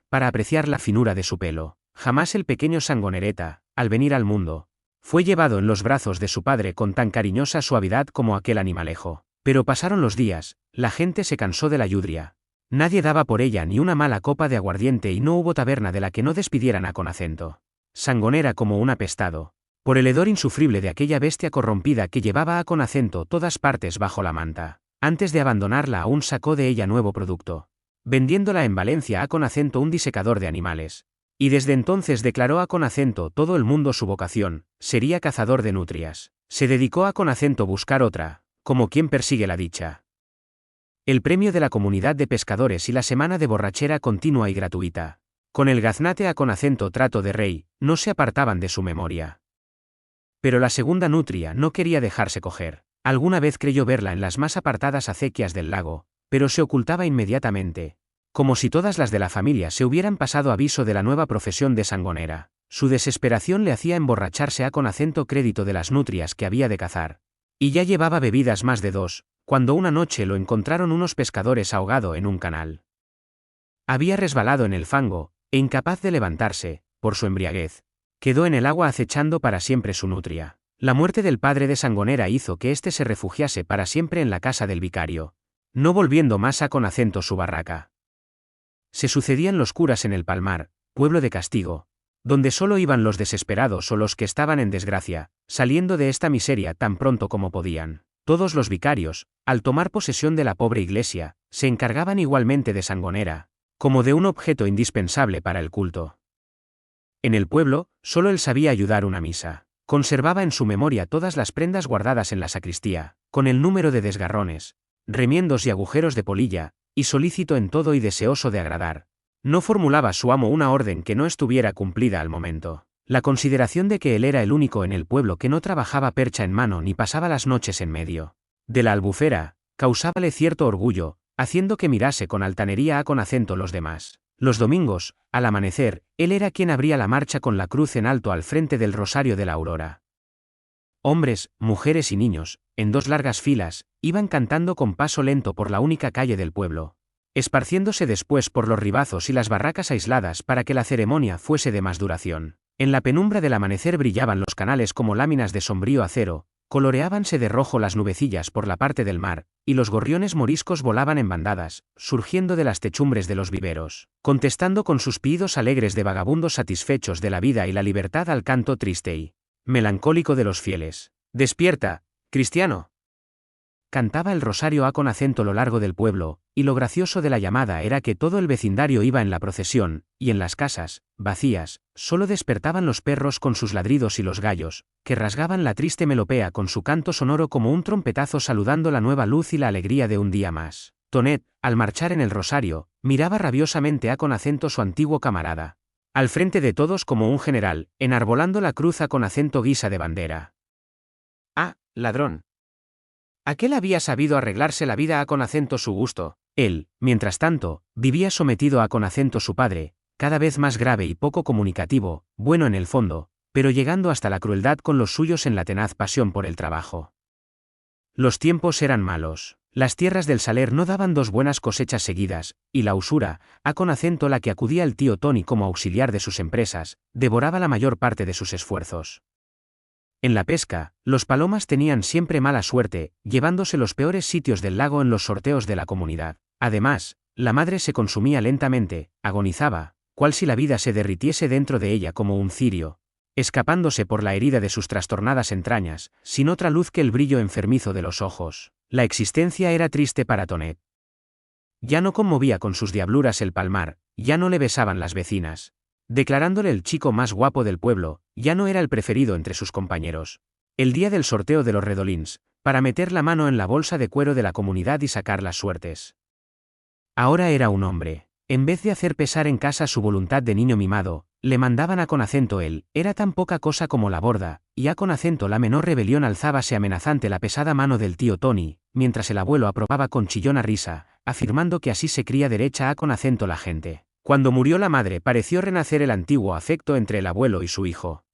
para apreciar la finura de su pelo. Jamás el pequeño Sangonereta, al venir al mundo, fue llevado en los brazos de su padre con tan cariñosa suavidad como aquel animalejo. Pero pasaron los días, la gente se cansó de la lludria. Nadie daba por ella ni una mala copa de aguardiente y no hubo taberna de la que no despidieran a con acento. Sangonera como un apestado, por el hedor insufrible de aquella bestia corrompida que llevaba a con acento todas partes bajo la manta. Antes de abandonarla aún sacó de ella nuevo producto, vendiéndola en Valencia a con acento un disecador de animales. Y desde entonces declaró a con acento todo el mundo su vocación, sería cazador de nutrias. Se dedicó a con acento buscar otra, como quien persigue la dicha. El premio de la comunidad de pescadores y la semana de borrachera continua y gratuita, con el gaznate a con acento trato de rey, no se apartaban de su memoria. Pero la segunda nutria no quería dejarse coger. Alguna vez creyó verla en las más apartadas acequias del lago, pero se ocultaba inmediatamente, como si todas las de la familia se hubieran pasado aviso de la nueva profesión de Sangonera. Su desesperación le hacía emborracharse a con acento crédito de las nutrias que había de cazar. Y ya llevaba bebidas más de 2, cuando una noche lo encontraron unos pescadores ahogado en un canal. Había resbalado en el fango, e incapaz de levantarse, por su embriaguez, quedó en el agua acechando para siempre su nutria. La muerte del padre de Sangonera hizo que éste se refugiase para siempre en la casa del vicario, no volviendo más a con acento su barraca. Se sucedían los curas en el Palmar, pueblo de castigo, donde solo iban los desesperados o los que estaban en desgracia, saliendo de esta miseria tan pronto como podían. Todos los vicarios, al tomar posesión de la pobre iglesia, se encargaban igualmente de Sangonera, como de un objeto indispensable para el culto. En el pueblo, solo él sabía ayudar una misa. Conservaba en su memoria todas las prendas guardadas en la sacristía, con el número de desgarrones, remiendos y agujeros de polilla, y solícito en todo y deseoso de agradar. No formulaba su amo una orden que no estuviera cumplida al momento. La consideración de que él era el único en el pueblo que no trabajaba percha en mano ni pasaba las noches en medio de la albufera, causábale cierto orgullo, haciendo que mirase con altanería a con acento los demás. Los domingos, al amanecer, él era quien abría la marcha con la cruz en alto al frente del rosario de la aurora. Hombres, mujeres y niños, en dos largas filas, iban cantando con paso lento por la única calle del pueblo, esparciéndose después por los ribazos y las barracas aisladas para que la ceremonia fuese de más duración. En la penumbra del amanecer brillaban los canales como láminas de sombrío acero, coloreábanse de rojo las nubecillas por la parte del mar, y los gorriones moriscos volaban en bandadas, surgiendo de las techumbres de los viveros, contestando con sus pidos alegres de vagabundos satisfechos de la vida y la libertad al canto triste y melancólico de los fieles. «Despierta, cristiano», cantaba el rosario a con acento lo largo del pueblo, y lo gracioso de la llamada era que todo el vecindario iba en la procesión, y en las casas, vacías, solo despertaban los perros con sus ladridos y los gallos, que rasgaban la triste melopea con su canto sonoro como un trompetazo saludando la nueva luz y la alegría de un día más. Tonet, al marchar en el rosario, miraba rabiosamente a con acento su antiguo camarada. Al frente de todos como un general, enarbolando la cruz a con acento guisa de bandera. «Ah, ladrón». Aquel había sabido arreglarse la vida a con acento su gusto. Él, mientras tanto, vivía sometido a con acento su padre, cada vez más grave y poco comunicativo, bueno en el fondo, pero llegando hasta la crueldad con los suyos en la tenaz pasión por el trabajo. Los tiempos eran malos. Las tierras del Saler no daban dos buenas cosechas seguidas, y la usura, a con acento la que acudía el tío Tony como auxiliar de sus empresas, devoraba la mayor parte de sus esfuerzos. En la pesca, los palomas tenían siempre mala suerte, llevándose los peores sitios del lago en los sorteos de la comunidad. Además, la madre se consumía lentamente, agonizaba, cual si la vida se derritiese dentro de ella como un cirio, escapándose por la herida de sus trastornadas entrañas, sin otra luz que el brillo enfermizo de los ojos. La existencia era triste para Tonet. Ya no conmovía con sus diabluras el Palmar, ya no le besaban las vecinas, declarándole el chico más guapo del pueblo, ya no era el preferido entre sus compañeros. El día del sorteo de los redolins, para meter la mano en la bolsa de cuero de la comunidad y sacar las suertes. Ahora era un hombre. En vez de hacer pesar en casa su voluntad de niño mimado, le mandaban a con acento él, era tan poca cosa como la borda, y a con acento la menor rebelión alzábase amenazante la pesada mano del tío Tony, mientras el abuelo aprobaba con chillona risa, afirmando que así se cría derecha a con acento la gente. Cuando murió la madre pareció renacer el antiguo afecto entre el abuelo y su hijo.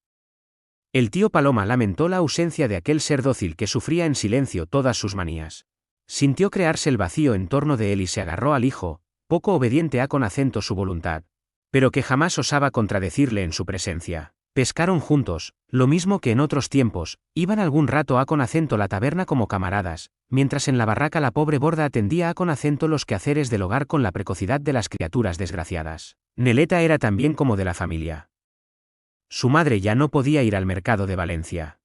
El tío Paloma lamentó la ausencia de aquel ser dócil que sufría en silencio todas sus manías. Sintió crearse el vacío en torno de él y se agarró al hijo, poco obediente a con acento su voluntad, pero que jamás osaba contradecirle en su presencia. Pescaron juntos, lo mismo que en otros tiempos, iban algún rato a con acento la taberna como camaradas, mientras en la barraca la pobre borda atendía a con acento los quehaceres del hogar con la precocidad de las criaturas desgraciadas. Neleta era también como de la familia. Su madre ya no podía ir al mercado de Valencia.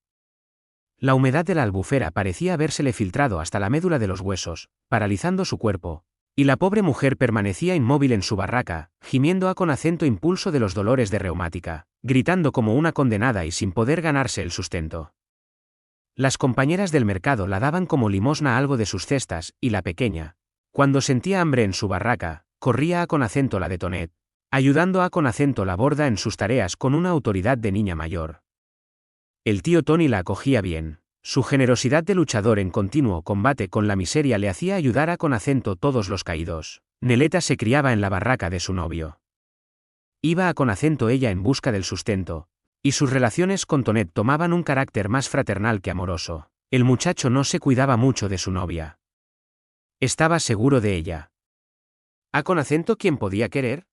La humedad de la albufera parecía habérsele filtrado hasta la médula de los huesos, paralizando su cuerpo, y la pobre mujer permanecía inmóvil en su barraca, gimiendo a con acento impulso de los dolores de reumática, gritando como una condenada y sin poder ganarse el sustento. Las compañeras del mercado la daban como limosna algo de sus cestas, y la pequeña, cuando sentía hambre en su barraca, corría a con acento la de Tonet, ayudando a con acento la borda en sus tareas con una autoridad de niña mayor. El tío Tony la acogía bien. Su generosidad de luchador en continuo combate con la miseria le hacía ayudar a con acento todos los caídos. Neleta se criaba en la barraca de su novio. Iba a con acento ella en busca del sustento, y sus relaciones con Tonet tomaban un carácter más fraternal que amoroso. El muchacho no se cuidaba mucho de su novia. Estaba seguro de ella. ¿A con acento quién podía querer?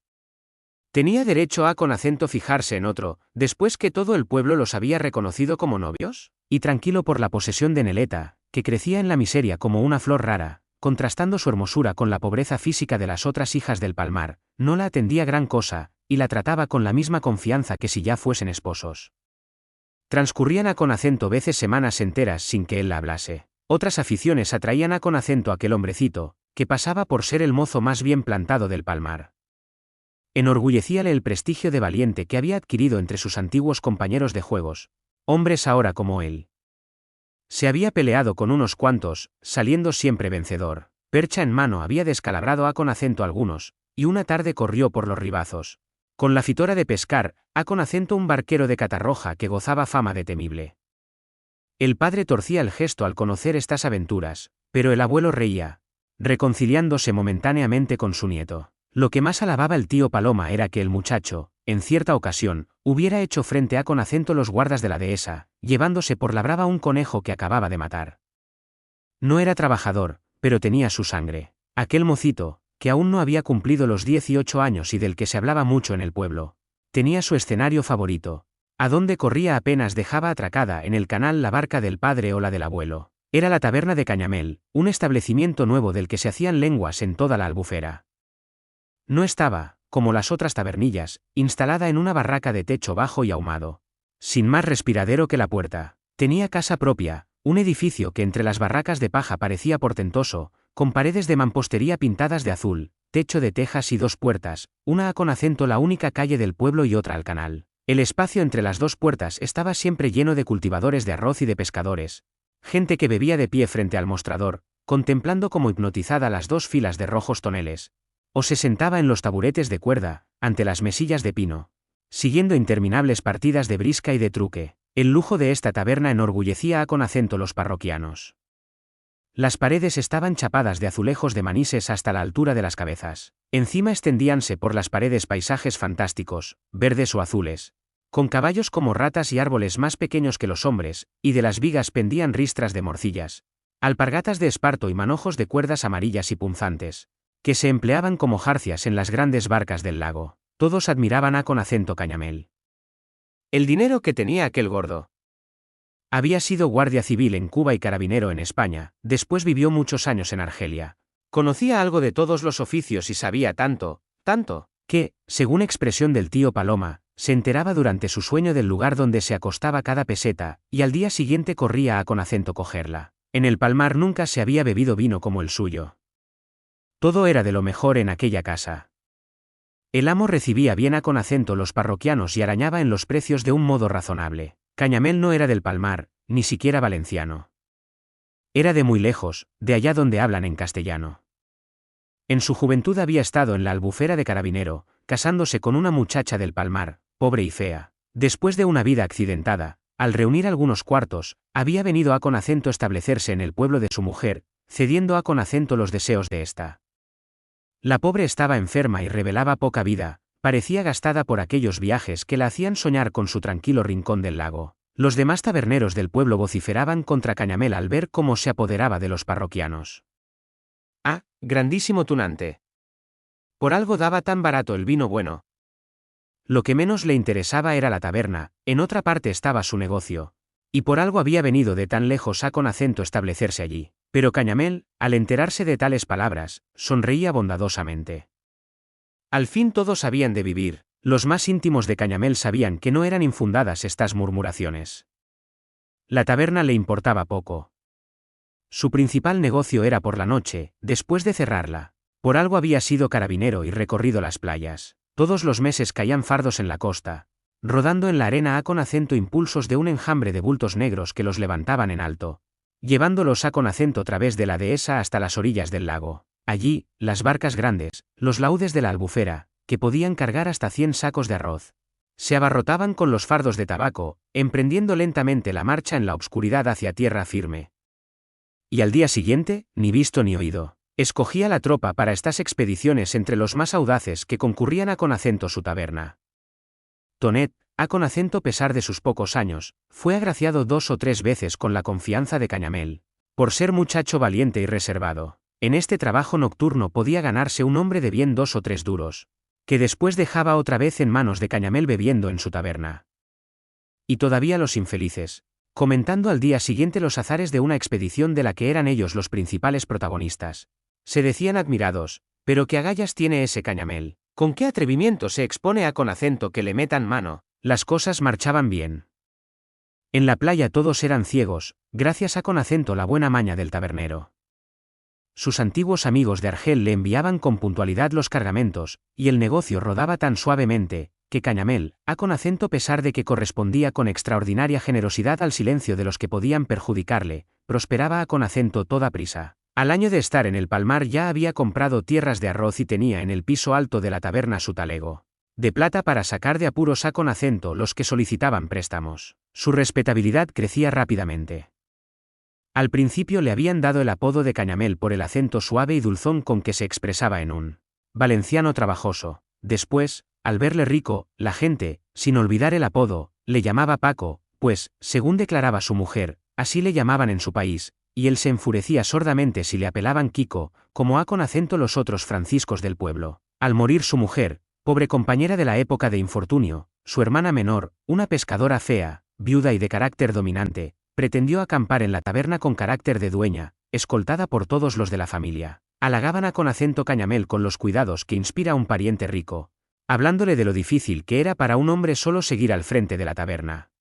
¿Tenía derecho a con acento fijarse en otro, después que todo el pueblo los había reconocido como novios? Y tranquilo por la posesión de Neleta, que crecía en la miseria como una flor rara, contrastando su hermosura con la pobreza física de las otras hijas del Palmar, no la atendía gran cosa, y la trataba con la misma confianza que si ya fuesen esposos. Transcurrían con acento veces semanas enteras sin que él la hablase. Otras aficiones atraían con acento a aquel hombrecito, que pasaba por ser el mozo más bien plantado del Palmar. Enorgullecíale el prestigio de valiente que había adquirido entre sus antiguos compañeros de juegos, hombres ahora como él. Se había peleado con unos cuantos, saliendo siempre vencedor. Percha en mano había descalabrado con acento algunos, y una tarde corrió por los ribazos. Con la fitora de pescar, con acento un barquero de Catarroja que gozaba fama de temible. El padre torcía el gesto al conocer estas aventuras, pero el abuelo reía, reconciliándose momentáneamente con su nieto. Lo que más alababa el tío Paloma era que el muchacho, en cierta ocasión, hubiera hecho frente con acento los guardas de la dehesa, llevándose por la brava un conejo que acababa de matar. No era trabajador, pero tenía su sangre. Aquel mocito, que aún no había cumplido los 18 años y del que se hablaba mucho en el pueblo, tenía su escenario favorito. A donde corría apenas dejaba atracada en el canal la barca del padre o la del abuelo. Era la taberna de Cañamel, un establecimiento nuevo del que se hacían lenguas en toda la Albufera. No estaba, como las otras tabernillas, instalada en una barraca de techo bajo y ahumado. Sin más respiradero que la puerta. Tenía casa propia, un edificio que entre las barracas de paja parecía portentoso, con paredes de mampostería pintadas de azul, techo de tejas y dos puertas, una con acento la única calle del pueblo y otra al canal. El espacio entre las dos puertas estaba siempre lleno de cultivadores de arroz y de pescadores, gente que bebía de pie frente al mostrador, contemplando como hipnotizada las dos filas de rojos toneles, o se sentaba en los taburetes de cuerda, ante las mesillas de pino, siguiendo interminables partidas de brisca y de truque. El lujo de esta taberna enorgullecía con acento los parroquianos. Las paredes estaban chapadas de azulejos de manises hasta la altura de las cabezas. Encima extendíanse por las paredes paisajes fantásticos, verdes o azules, con caballos como ratas y árboles más pequeños que los hombres, y de las vigas pendían ristras de morcillas, alpargatas de esparto y manojos de cuerdas amarillas y punzantes, que se empleaban como jarcias en las grandes barcas del lago. Todos admiraban con acento Cañamel. El dinero que tenía aquel gordo. Había sido guardia civil en Cuba y carabinero en España, después vivió muchos años en Argelia. Conocía algo de todos los oficios y sabía tanto, que, según expresión del tío Paloma, se enteraba durante su sueño del lugar donde se acostaba cada peseta, y al día siguiente corría con acento cogerla. En el Palmar nunca se había bebido vino como el suyo. Todo era de lo mejor en aquella casa. El amo recibía bien con acento los parroquianos y arañaba en los precios de un modo razonable. Cañamel no era del Palmar, ni siquiera valenciano. Era de muy lejos, de allá donde hablan en castellano. En su juventud había estado en la Albufera de carabinero, casándose con una muchacha del Palmar, pobre y fea. Después de una vida accidentada, al reunir algunos cuartos, había venido con acento establecerse en el pueblo de su mujer, cediendo con acento los deseos de ésta. La pobre estaba enferma y revelaba poca vida, parecía gastada por aquellos viajes que la hacían soñar con su tranquilo rincón del lago. Los demás taberneros del pueblo vociferaban contra Cañamel al ver cómo se apoderaba de los parroquianos. ¡Ah, grandísimo tunante! Por algo daba tan barato el vino bueno. Lo que menos le interesaba era la taberna, en otra parte estaba su negocio, y por algo había venido de tan lejos con acento establecerse allí. Pero Cañamel, al enterarse de tales palabras, sonreía bondadosamente. Al fin todos habían de vivir, los más íntimos de Cañamel sabían que no eran infundadas estas murmuraciones. La taberna le importaba poco. Su principal negocio era por la noche, después de cerrarla. Por algo había sido carabinero y recorrido las playas. Todos los meses caían fardos en la costa, rodando en la arena con acento impulsos de un enjambre de bultos negros que los levantaban en alto, llevándolos con acento a través de la dehesa hasta las orillas del lago. Allí, las barcas grandes, los laúdes de la Albufera, que podían cargar hasta 100 sacos de arroz, se abarrotaban con los fardos de tabaco, emprendiendo lentamente la marcha en la obscuridad hacia tierra firme. Y al día siguiente, ni visto ni oído, escogía la tropa para estas expediciones entre los más audaces que concurrían con acento su taberna. Tonet, con acento pesar de sus pocos años, fue agraciado 2 o 3 veces con la confianza de Cañamel, por ser muchacho valiente y reservado. En este trabajo nocturno podía ganarse un hombre de bien 2 o 3 duros, que después dejaba otra vez en manos de Cañamel bebiendo en su taberna. Y todavía los infelices, comentando al día siguiente los azares de una expedición de la que eran ellos los principales protagonistas. Se decían admirados, pero qué agallas tiene ese Cañamel, con qué atrevimiento se expone a con acento que le metan mano. Las cosas marchaban bien. En la playa todos eran ciegos, gracias a con acento la buena maña del tabernero. Sus antiguos amigos de Argel le enviaban con puntualidad los cargamentos, y el negocio rodaba tan suavemente, que Cañamel, a con acento pesar de que correspondía con extraordinaria generosidad al silencio de los que podían perjudicarle, prosperaba a con acento toda prisa. Al año de estar en el Palmar ya había comprado tierras de arroz y tenía en el piso alto de la taberna su talego de plata para sacar de apuros a con acento los que solicitaban préstamos. Su respetabilidad crecía rápidamente. Al principio le habían dado el apodo de Cañamel por el acento suave y dulzón con que se expresaba en un valenciano trabajoso. Después, al verle rico, la gente, sin olvidar el apodo, le llamaba Paco, pues, según declaraba su mujer, así le llamaban en su país, y él se enfurecía sordamente si le apelaban Quico, como a con acento los otros franciscos del pueblo. Al morir su mujer, pobre compañera de la época de infortunio, su hermana menor, una pescadora fea, viuda y de carácter dominante, pretendió acampar en la taberna con carácter de dueña, escoltada por todos los de la familia. Halagaban a con acento Cañamel con los cuidados que inspira un pariente rico, hablándole de lo difícil que era para un hombre solo seguir al frente de la taberna.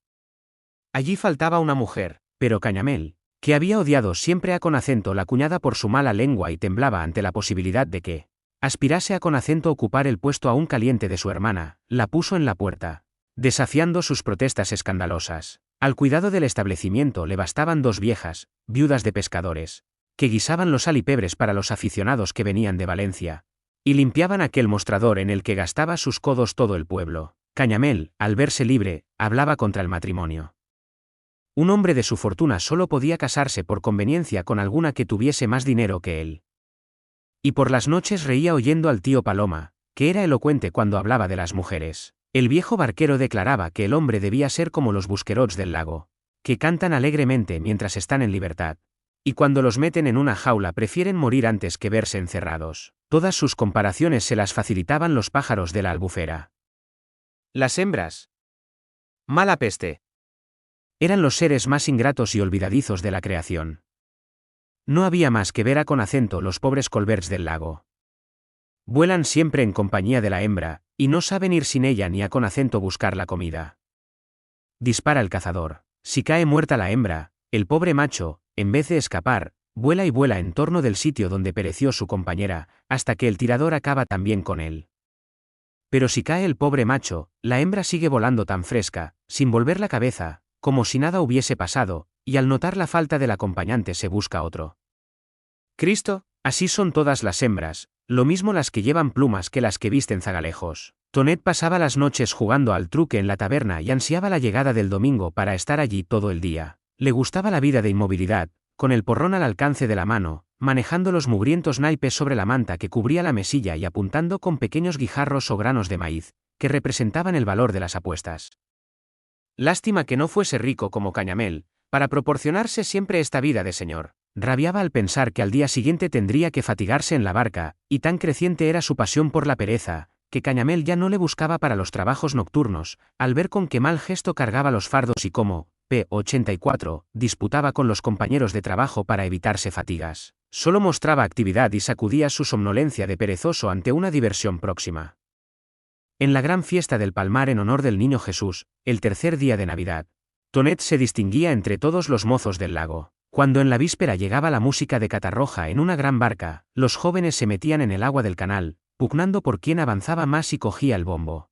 Allí faltaba una mujer, pero Cañamel, que había odiado siempre a con acento la cuñada por su mala lengua y temblaba ante la posibilidad de que aspirase a con acento ocupar el puesto aún caliente de su hermana, la puso en la puerta, desafiando sus protestas escandalosas. Al cuidado del establecimiento le bastaban 2 viejas, viudas de pescadores, que guisaban los alipebres para los aficionados que venían de Valencia, y limpiaban aquel mostrador en el que gastaba sus codos todo el pueblo. Cañamel, al verse libre, hablaba contra el matrimonio. Un hombre de su fortuna solo podía casarse por conveniencia con alguna que tuviese más dinero que él. Y por las noches reía oyendo al tío Paloma, que era elocuente cuando hablaba de las mujeres. El viejo barquero declaraba que el hombre debía ser como los busquerots del lago, que cantan alegremente mientras están en libertad, y cuando los meten en una jaula prefieren morir antes que verse encerrados. Todas sus comparaciones se las facilitaban los pájaros de la albufera. Las hembras. Mala peste. Eran los seres más ingratos y olvidadizos de la creación. No había más que ver a con acento los pobres colberts del lago. Vuelan siempre en compañía de la hembra, y no saben ir sin ella ni a con acento buscar la comida. Dispara el cazador. Si cae muerta la hembra, el pobre macho, en vez de escapar, vuela y vuela en torno del sitio donde pereció su compañera, hasta que el tirador acaba también con él. Pero si cae el pobre macho, la hembra sigue volando tan fresca, sin volver la cabeza, como si nada hubiese pasado, y al notar la falta del acompañante se busca otro. Cristo, así son todas las hembras, lo mismo las que llevan plumas que las que visten zagalejos. Tonet pasaba las noches jugando al truque en la taberna y ansiaba la llegada del domingo para estar allí todo el día. Le gustaba la vida de inmovilidad, con el porrón al alcance de la mano, manejando los mugrientos naipes sobre la manta que cubría la mesilla y apuntando con pequeños guijarros o granos de maíz, que representaban el valor de las apuestas. Lástima que no fuese rico como Cañamel, para proporcionarse siempre esta vida de señor. Rabiaba al pensar que al día siguiente tendría que fatigarse en la barca, y tan creciente era su pasión por la pereza, que Cañamel ya no le buscaba para los trabajos nocturnos, al ver con qué mal gesto cargaba los fardos y cómo, p. 84, disputaba con los compañeros de trabajo para evitarse fatigas. Solo mostraba actividad y sacudía su somnolencia de perezoso ante una diversión próxima. En la gran fiesta del Palmar en honor del Niño Jesús, el tercer día de Navidad, Tonet se distinguía entre todos los mozos del lago. Cuando en la víspera llegaba la música de Catarroja en una gran barca, los jóvenes se metían en el agua del canal, pugnando por quién avanzaba más y cogía el bombo.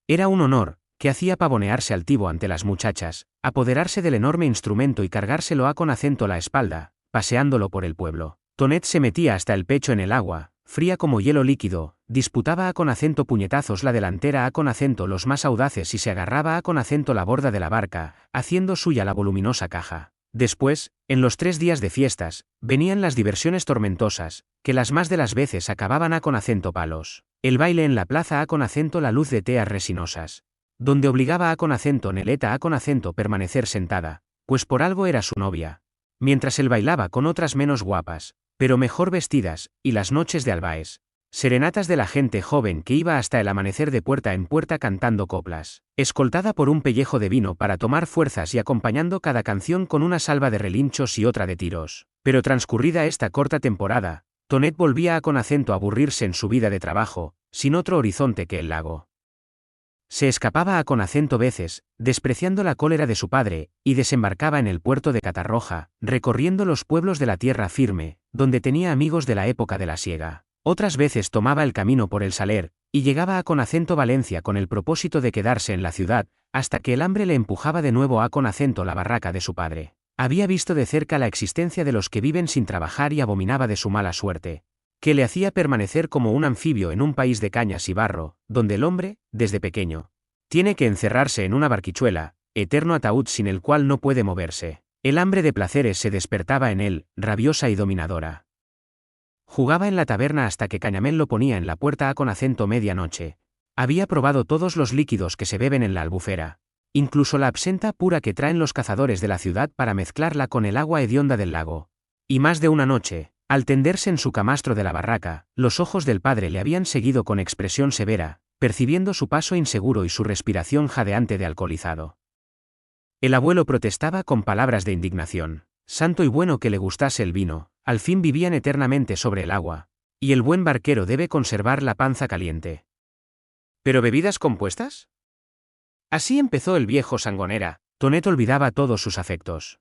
Era un honor, que hacía pavonearse altivo ante las muchachas, apoderarse del enorme instrumento y cargárselo a con acento la espalda, paseándolo por el pueblo. Tonet se metía hasta el pecho en el agua, fría como hielo líquido, disputaba a con acento puñetazos la delantera a con acento los más audaces y se agarraba a con acento la borda de la barca, haciendo suya la voluminosa caja. Después, en los 3 días de fiestas, venían las diversiones tormentosas, que las más de las veces acababan a con acento palos. El baile en la plaza a con acento la luz de teas resinosas, donde obligaba a con acento Neleta a con acento permanecer sentada, pues por algo era su novia. Mientras él bailaba con otras menos guapas, pero mejor vestidas, y las noches de albaes, Serenatas de la gente joven que iba hasta el amanecer de puerta en puerta cantando coplas, escoltada por un pellejo de vino para tomar fuerzas y acompañando cada canción con una salva de relinchos y otra de tiros. Pero transcurrida esta corta temporada, Tonet volvía a con acento a aburrirse en su vida de trabajo, sin otro horizonte que el lago. Se escapaba a con acento veces, despreciando la cólera de su padre, y desembarcaba en el puerto de Catarroja, recorriendo los pueblos de la tierra firme, donde tenía amigos de la época de la siega. Otras veces tomaba el camino por el Saler, y llegaba a con acento Valencia con el propósito de quedarse en la ciudad, hasta que el hambre le empujaba de nuevo a con acento la barraca de su padre. Había visto de cerca la existencia de los que viven sin trabajar y abominaba de su mala suerte, que le hacía permanecer como un anfibio en un país de cañas y barro, donde el hombre, desde pequeño, tiene que encerrarse en una barquichuela, eterno ataúd sin el cual no puede moverse. El hambre de placeres se despertaba en él, rabiosa y dominadora. Jugaba en la taberna hasta que Cañamél lo ponía en la puerta a con acento medianoche. Había probado todos los líquidos que se beben en la albufera, incluso la absenta pura que traen los cazadores de la ciudad para mezclarla con el agua hedionda del lago. Y más de una noche, al tenderse en su camastro de la barraca, los ojos del padre le habían seguido con expresión severa, percibiendo su paso inseguro y su respiración jadeante de alcoholizado. El abuelo protestaba con palabras de indignación. Santo y bueno que le gustase el vino, al fin vivían eternamente sobre el agua, y el buen barquero debe conservar la panza caliente. ¿Pero bebidas compuestas? Así empezó el viejo sangonera. Tonet olvidaba todos sus afectos.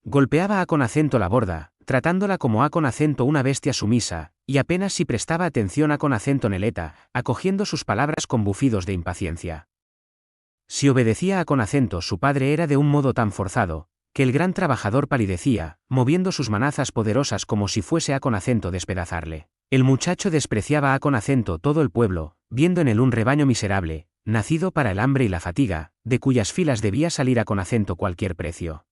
Golpeaba a con acento la borda, tratándola como a con acento una bestia sumisa, y apenas si prestaba atención a con acento Neleta, acogiendo sus palabras con bufidos de impaciencia. Si obedecía a con acento su padre era de un modo tan forzado, que el gran trabajador palidecía, moviendo sus manazas poderosas como si fuese a con acento despedazarle. El muchacho despreciaba a con acento todo el pueblo, viendo en él un rebaño miserable, nacido para el hambre y la fatiga, de cuyas filas debía salir a con acento cualquier precio.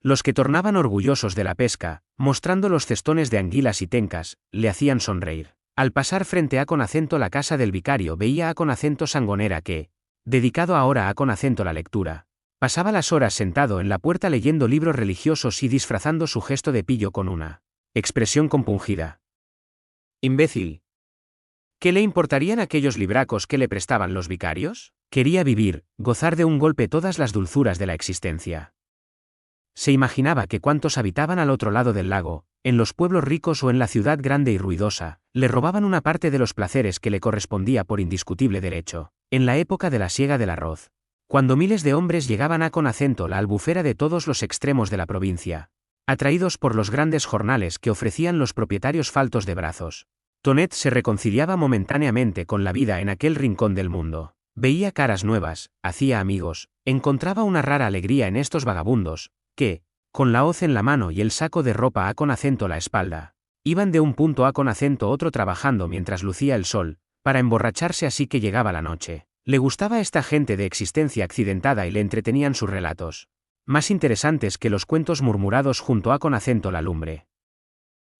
Los que tornaban orgullosos de la pesca, mostrando los cestones de anguilas y tencas, le hacían sonreír. Al pasar frente a con acento la casa del vicario veía a con acento sangonera que, dedicado ahora a con acento la lectura, pasaba las horas sentado en la puerta leyendo libros religiosos y disfrazando su gesto de pillo con una expresión compungida. Imbécil. ¿Qué le importarían aquellos libracos que le prestaban los vicarios? Quería vivir, gozar de un golpe todas las dulzuras de la existencia. Se imaginaba que cuantos habitaban al otro lado del lago, en los pueblos ricos o en la ciudad grande y ruidosa, le robaban una parte de los placeres que le correspondía por indiscutible derecho. En la época de la siega del arroz, cuando miles de hombres llegaban a con acento la albufera de todos los extremos de la provincia, atraídos por los grandes jornales que ofrecían los propietarios faltos de brazos, Tonet se reconciliaba momentáneamente con la vida en aquel rincón del mundo. Veía caras nuevas, hacía amigos, encontraba una rara alegría en estos vagabundos, que, con la hoz en la mano y el saco de ropa a con acento la espalda, iban de un punto a con acento otro trabajando mientras lucía el sol, para emborracharse así que llegaba la noche. Le gustaba esta gente de existencia accidentada y le entretenían sus relatos, más interesantes que los cuentos murmurados junto a con acento la lumbre.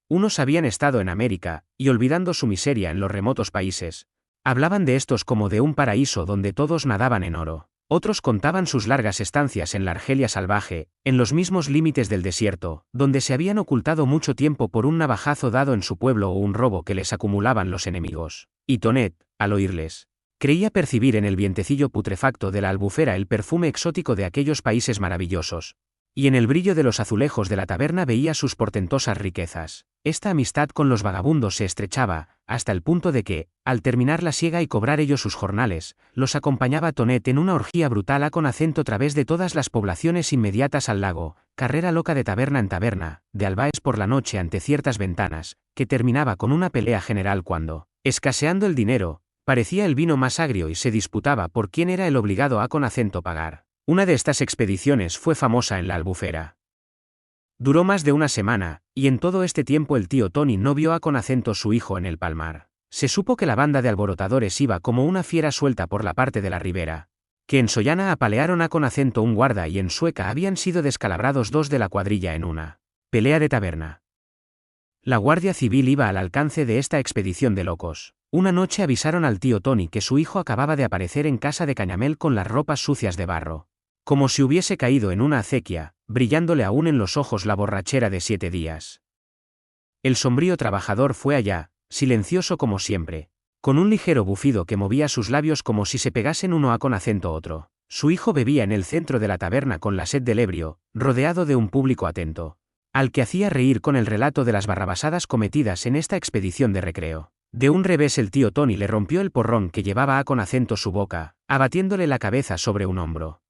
Unos habían estado en América, y olvidando su miseria en los remotos países, hablaban de estos como de un paraíso donde todos nadaban en oro. Otros contaban sus largas estancias en la Argelia salvaje, en los mismos límites del desierto, donde se habían ocultado mucho tiempo por un navajazo dado en su pueblo o un robo que les acumulaban los enemigos. Y Tonet, al oírles, creía percibir en el vientecillo putrefacto de la albufera el perfume exótico de aquellos países maravillosos, y en el brillo de los azulejos de la taberna veía sus portentosas riquezas. Esta amistad con los vagabundos se estrechaba, hasta el punto de que, al terminar la siega y cobrar ellos sus jornales, los acompañaba Tonet en una orgía brutal a con acento a través de todas las poblaciones inmediatas al lago, carrera loca de taberna en taberna, de albaes por la noche ante ciertas ventanas, que terminaba con una pelea general cuando, escaseando el dinero, parecía el vino más agrio y se disputaba por quién era el obligado a con acento pagar. Una de estas expediciones fue famosa en la albufera. Duró más de una semana, y en todo este tiempo el tío Tony no vio a con acento su hijo en el palmar. Se supo que la banda de alborotadores iba como una fiera suelta por la parte de la ribera, que en Sollana apalearon a con acento un guarda y en Sueca habían sido descalabrados dos de la cuadrilla en una pelea de taberna. La Guardia Civil iba al alcance de esta expedición de locos. Una noche avisaron al tío Tony que su hijo acababa de aparecer en casa de Cañamél con las ropas sucias de barro, como si hubiese caído en una acequia, brillándole aún en los ojos la borrachera de 7 días. El sombrío trabajador fue allá, silencioso como siempre, con un ligero bufido que movía sus labios como si se pegasen uno a con acento otro. Su hijo bebía en el centro de la taberna con la sed del ebrio, rodeado de un público atento, al que hacía reír con el relato de las barrabasadas cometidas en esta expedición de recreo. De un revés el tío Tony le rompió el porrón que llevaba a con acento su boca, abatiéndole la cabeza sobre un hombro.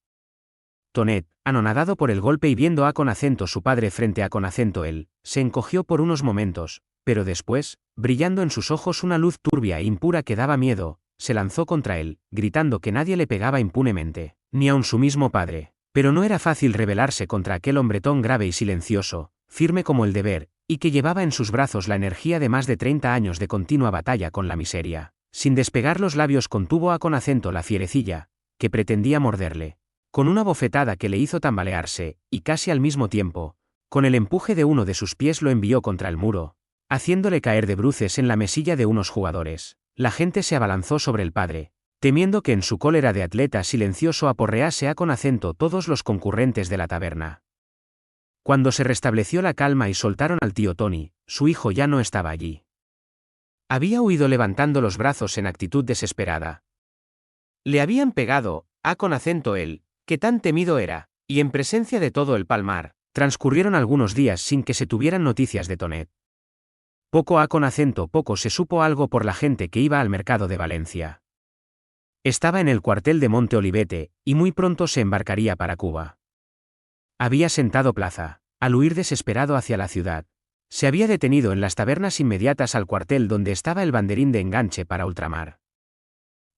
Tonet, anonadado por el golpe y viendo a con acento su padre frente a con acento él, se encogió por unos momentos, pero después, brillando en sus ojos una luz turbia e impura que daba miedo, se lanzó contra él, gritando que nadie le pegaba impunemente, ni aun su mismo padre. Pero no era fácil rebelarse contra aquel hombretón grave y silencioso, firme como el deber, y que llevaba en sus brazos la energía de más de 30 años de continua batalla con la miseria. Sin despegar los labios contuvo a con acento la fierecilla, que pretendía morderle, con una bofetada que le hizo tambalearse, y casi al mismo tiempo, con el empuje de uno de sus pies lo envió contra el muro, haciéndole caer de bruces en la mesilla de unos jugadores. La gente se abalanzó sobre el padre, temiendo que en su cólera de atleta silencioso aporrease a con acento todos los concurrentes de la taberna. Cuando se restableció la calma y soltaron al tío Tony, su hijo ya no estaba allí. Había huido levantando los brazos en actitud desesperada. Le habían pegado, a con acento él, que tan temido era, y en presencia de todo el palmar, transcurrieron algunos días sin que se tuvieran noticias de Tonet. Poco a con acento poco se supo algo por la gente que iba al mercado de Valencia. Estaba en el cuartel de Monte Olivete, y muy pronto se embarcaría para Cuba. Había sentado plaza, al huir desesperado hacia la ciudad. Se había detenido en las tabernas inmediatas al cuartel donde estaba el banderín de enganche para ultramar.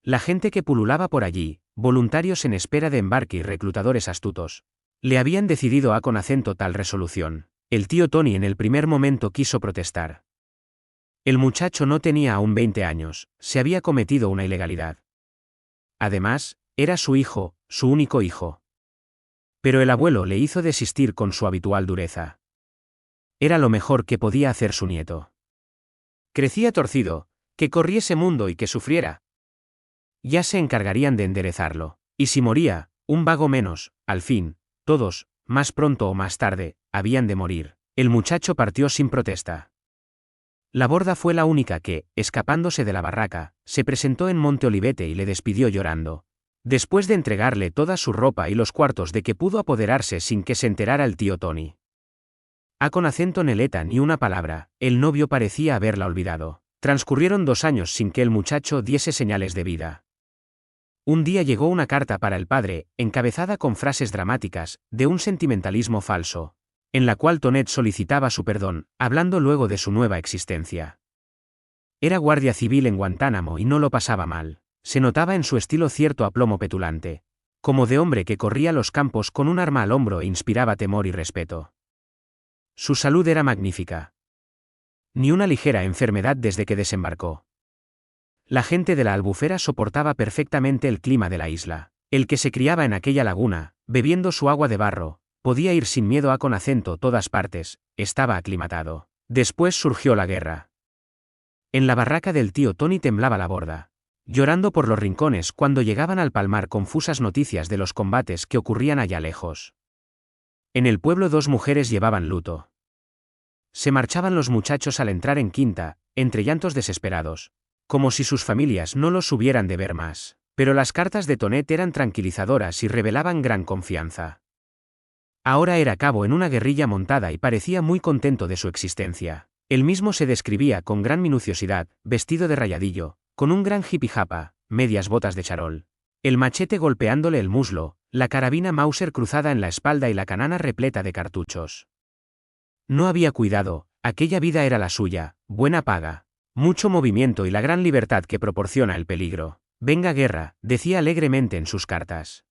La gente que pululaba por allí, voluntarios en espera de embarque y reclutadores astutos, le habían decidido a con acento tal resolución. El tío Tony en el primer momento quiso protestar. El muchacho no tenía aún 20 años, se había cometido una ilegalidad. Además, era su hijo, su único hijo. Pero el abuelo le hizo desistir con su habitual dureza. Era lo mejor que podía hacer su nieto. Crecía torcido, que corriese mundo y que sufriera. Ya se encargarían de enderezarlo. Y si moría, un vago menos, al fin, todos, más pronto o más tarde, habían de morir. El muchacho partió sin protesta. La borda fue la única que, escapándose de la barraca, se presentó en Monte Olivete y le despidió llorando. Después de entregarle toda su ropa y los cuartos de que pudo apoderarse sin que se enterara el tío Tony. A con acento Neleta ni una palabra, el novio parecía haberla olvidado. Transcurrieron 2 años sin que el muchacho diese señales de vida. Un día llegó una carta para el padre, encabezada con frases dramáticas, de un sentimentalismo falso, en la cual Tonet solicitaba su perdón, hablando luego de su nueva existencia. Era guardia civil en Guantánamo y no lo pasaba mal. Se notaba en su estilo cierto aplomo petulante, como de hombre que corría los campos con un arma al hombro e inspiraba temor y respeto. Su salud era magnífica. Ni una ligera enfermedad desde que desembarcó. La gente de la Albufera soportaba perfectamente el clima de la isla. El que se criaba en aquella laguna, bebiendo su agua de barro, podía ir sin miedo a con acento todas partes, estaba aclimatado. Después surgió la guerra. En la barraca del tío Tony temblaba la borda, llorando por los rincones cuando llegaban al palmar confusas noticias de los combates que ocurrían allá lejos. En el pueblo 2 mujeres llevaban luto. Se marchaban los muchachos al entrar en quinta, entre llantos desesperados, como si sus familias no los hubieran de ver más. Pero las cartas de Tonet eran tranquilizadoras y revelaban gran confianza. Ahora era cabo en una guerrilla montada y parecía muy contento de su existencia. Él mismo se describía con gran minuciosidad, vestido de rayadillo, con un gran jipijapa, medias botas de charol, el machete golpeándole el muslo, la carabina Mauser cruzada en la espalda y la canana repleta de cartuchos. No había cuidado, aquella vida era la suya, buena paga, mucho movimiento y la gran libertad que proporciona el peligro. Venga guerra, decía alegremente en sus cartas.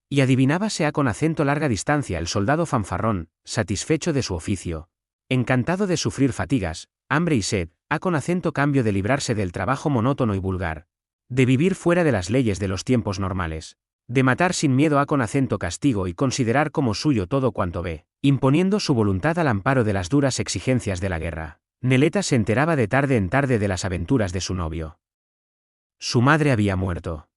Y adivinábase a con acento larga distancia el soldado fanfarrón, satisfecho de su oficio, encantado de sufrir fatigas, hambre y sed, a con acento cambio de librarse del trabajo monótono y vulgar, de vivir fuera de las leyes de los tiempos normales, de matar sin miedo a con acento castigo y considerar como suyo todo cuanto ve, imponiendo su voluntad al amparo de las duras exigencias de la guerra. Neleta se enteraba de tarde en tarde de las aventuras de su novio. Su madre había muerto.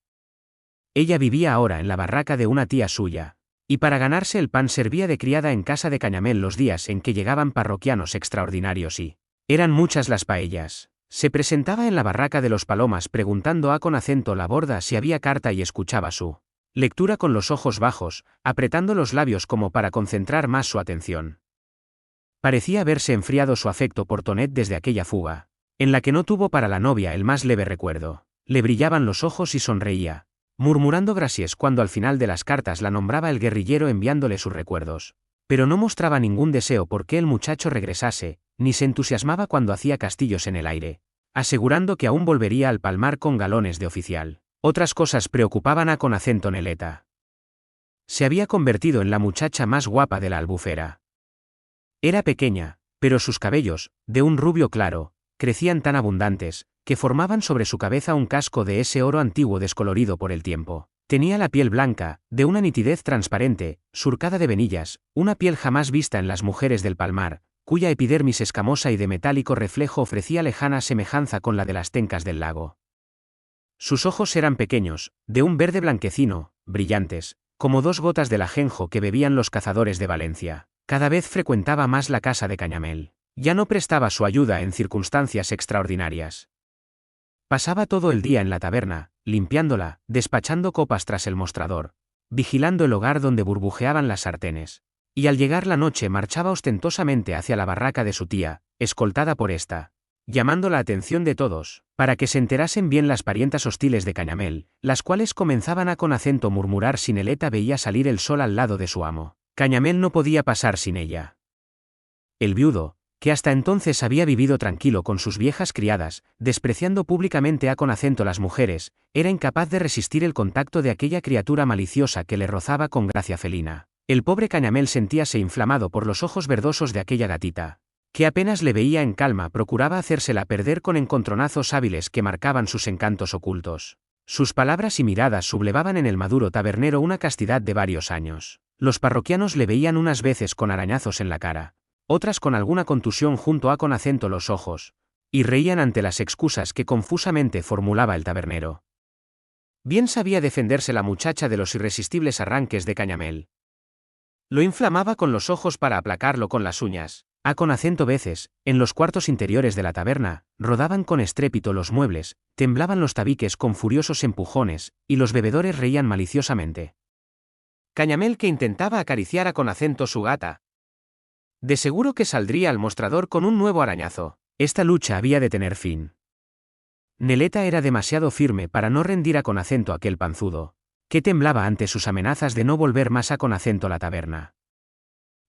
Ella vivía ahora en la barraca de una tía suya, y para ganarse el pan servía de criada en casa de Cañamel los días en que llegaban parroquianos extraordinarios y eran muchas las paellas. Se presentaba en la barraca de los Palomas preguntando con acento la borda si había carta y escuchaba su lectura con los ojos bajos, apretando los labios como para concentrar más su atención. Parecía haberse enfriado su afecto por Tonet desde aquella fuga, en la que no tuvo para la novia el más leve recuerdo. Le brillaban los ojos y sonreía, murmurando gracias cuando al final de las cartas la nombraba el guerrillero enviándole sus recuerdos. Pero no mostraba ningún deseo por que el muchacho regresase, ni se entusiasmaba cuando hacía castillos en el aire, asegurando que aún volvería al Palmar con galones de oficial. Otras cosas preocupaban con acento Neleta. Se había convertido en la muchacha más guapa de la Albufera. Era pequeña, pero sus cabellos, de un rubio claro, crecían tan abundantes, que formaban sobre su cabeza un casco de ese oro antiguo descolorido por el tiempo. Tenía la piel blanca, de una nitidez transparente, surcada de venillas, una piel jamás vista en las mujeres del Palmar, cuya epidermis escamosa y de metálico reflejo ofrecía lejana semejanza con la de las tencas del lago. Sus ojos eran pequeños, de un verde blanquecino, brillantes, como dos gotas del ajenjo que bebían los cazadores de Valencia. Cada vez frecuentaba más la casa de Cañamel. Ya no prestaba su ayuda en circunstancias extraordinarias. Pasaba todo el día en la taberna, limpiándola, despachando copas tras el mostrador, vigilando el hogar donde burbujeaban las sartenes. Y al llegar la noche marchaba ostentosamente hacia la barraca de su tía, escoltada por ésta, llamando la atención de todos, para que se enterasen bien las parientas hostiles de Cañamel, las cuales comenzaban con acento murmurar si Neleta veía salir el sol al lado de su amo. Cañamel no podía pasar sin ella. El viudo, que hasta entonces había vivido tranquilo con sus viejas criadas, despreciando públicamente con acento las mujeres, era incapaz de resistir el contacto de aquella criatura maliciosa que le rozaba con gracia felina. El pobre Cañamel sentíase inflamado por los ojos verdosos de aquella gatita, que apenas le veía en calma procuraba hacérsela perder con encontronazos hábiles que marcaban sus encantos ocultos. Sus palabras y miradas sublevaban en el maduro tabernero una castidad de varios años. Los parroquianos le veían unas veces con arañazos en la cara, otras con alguna contusión junto con acento los ojos, y reían ante las excusas que confusamente formulaba el tabernero. Bien sabía defenderse la muchacha de los irresistibles arranques de Cañamel. Lo inflamaba con los ojos para aplacarlo con las uñas. Con acento veces, en los cuartos interiores de la taberna, rodaban con estrépito los muebles, temblaban los tabiques con furiosos empujones, y los bebedores reían maliciosamente. Cañamel que intentaba acariciar con acento su gata. De seguro que saldría al mostrador con un nuevo arañazo. Esta lucha había de tener fin. Neleta era demasiado firme para no rendir con acento aquel panzudo, que temblaba ante sus amenazas de no volver más con acento la taberna.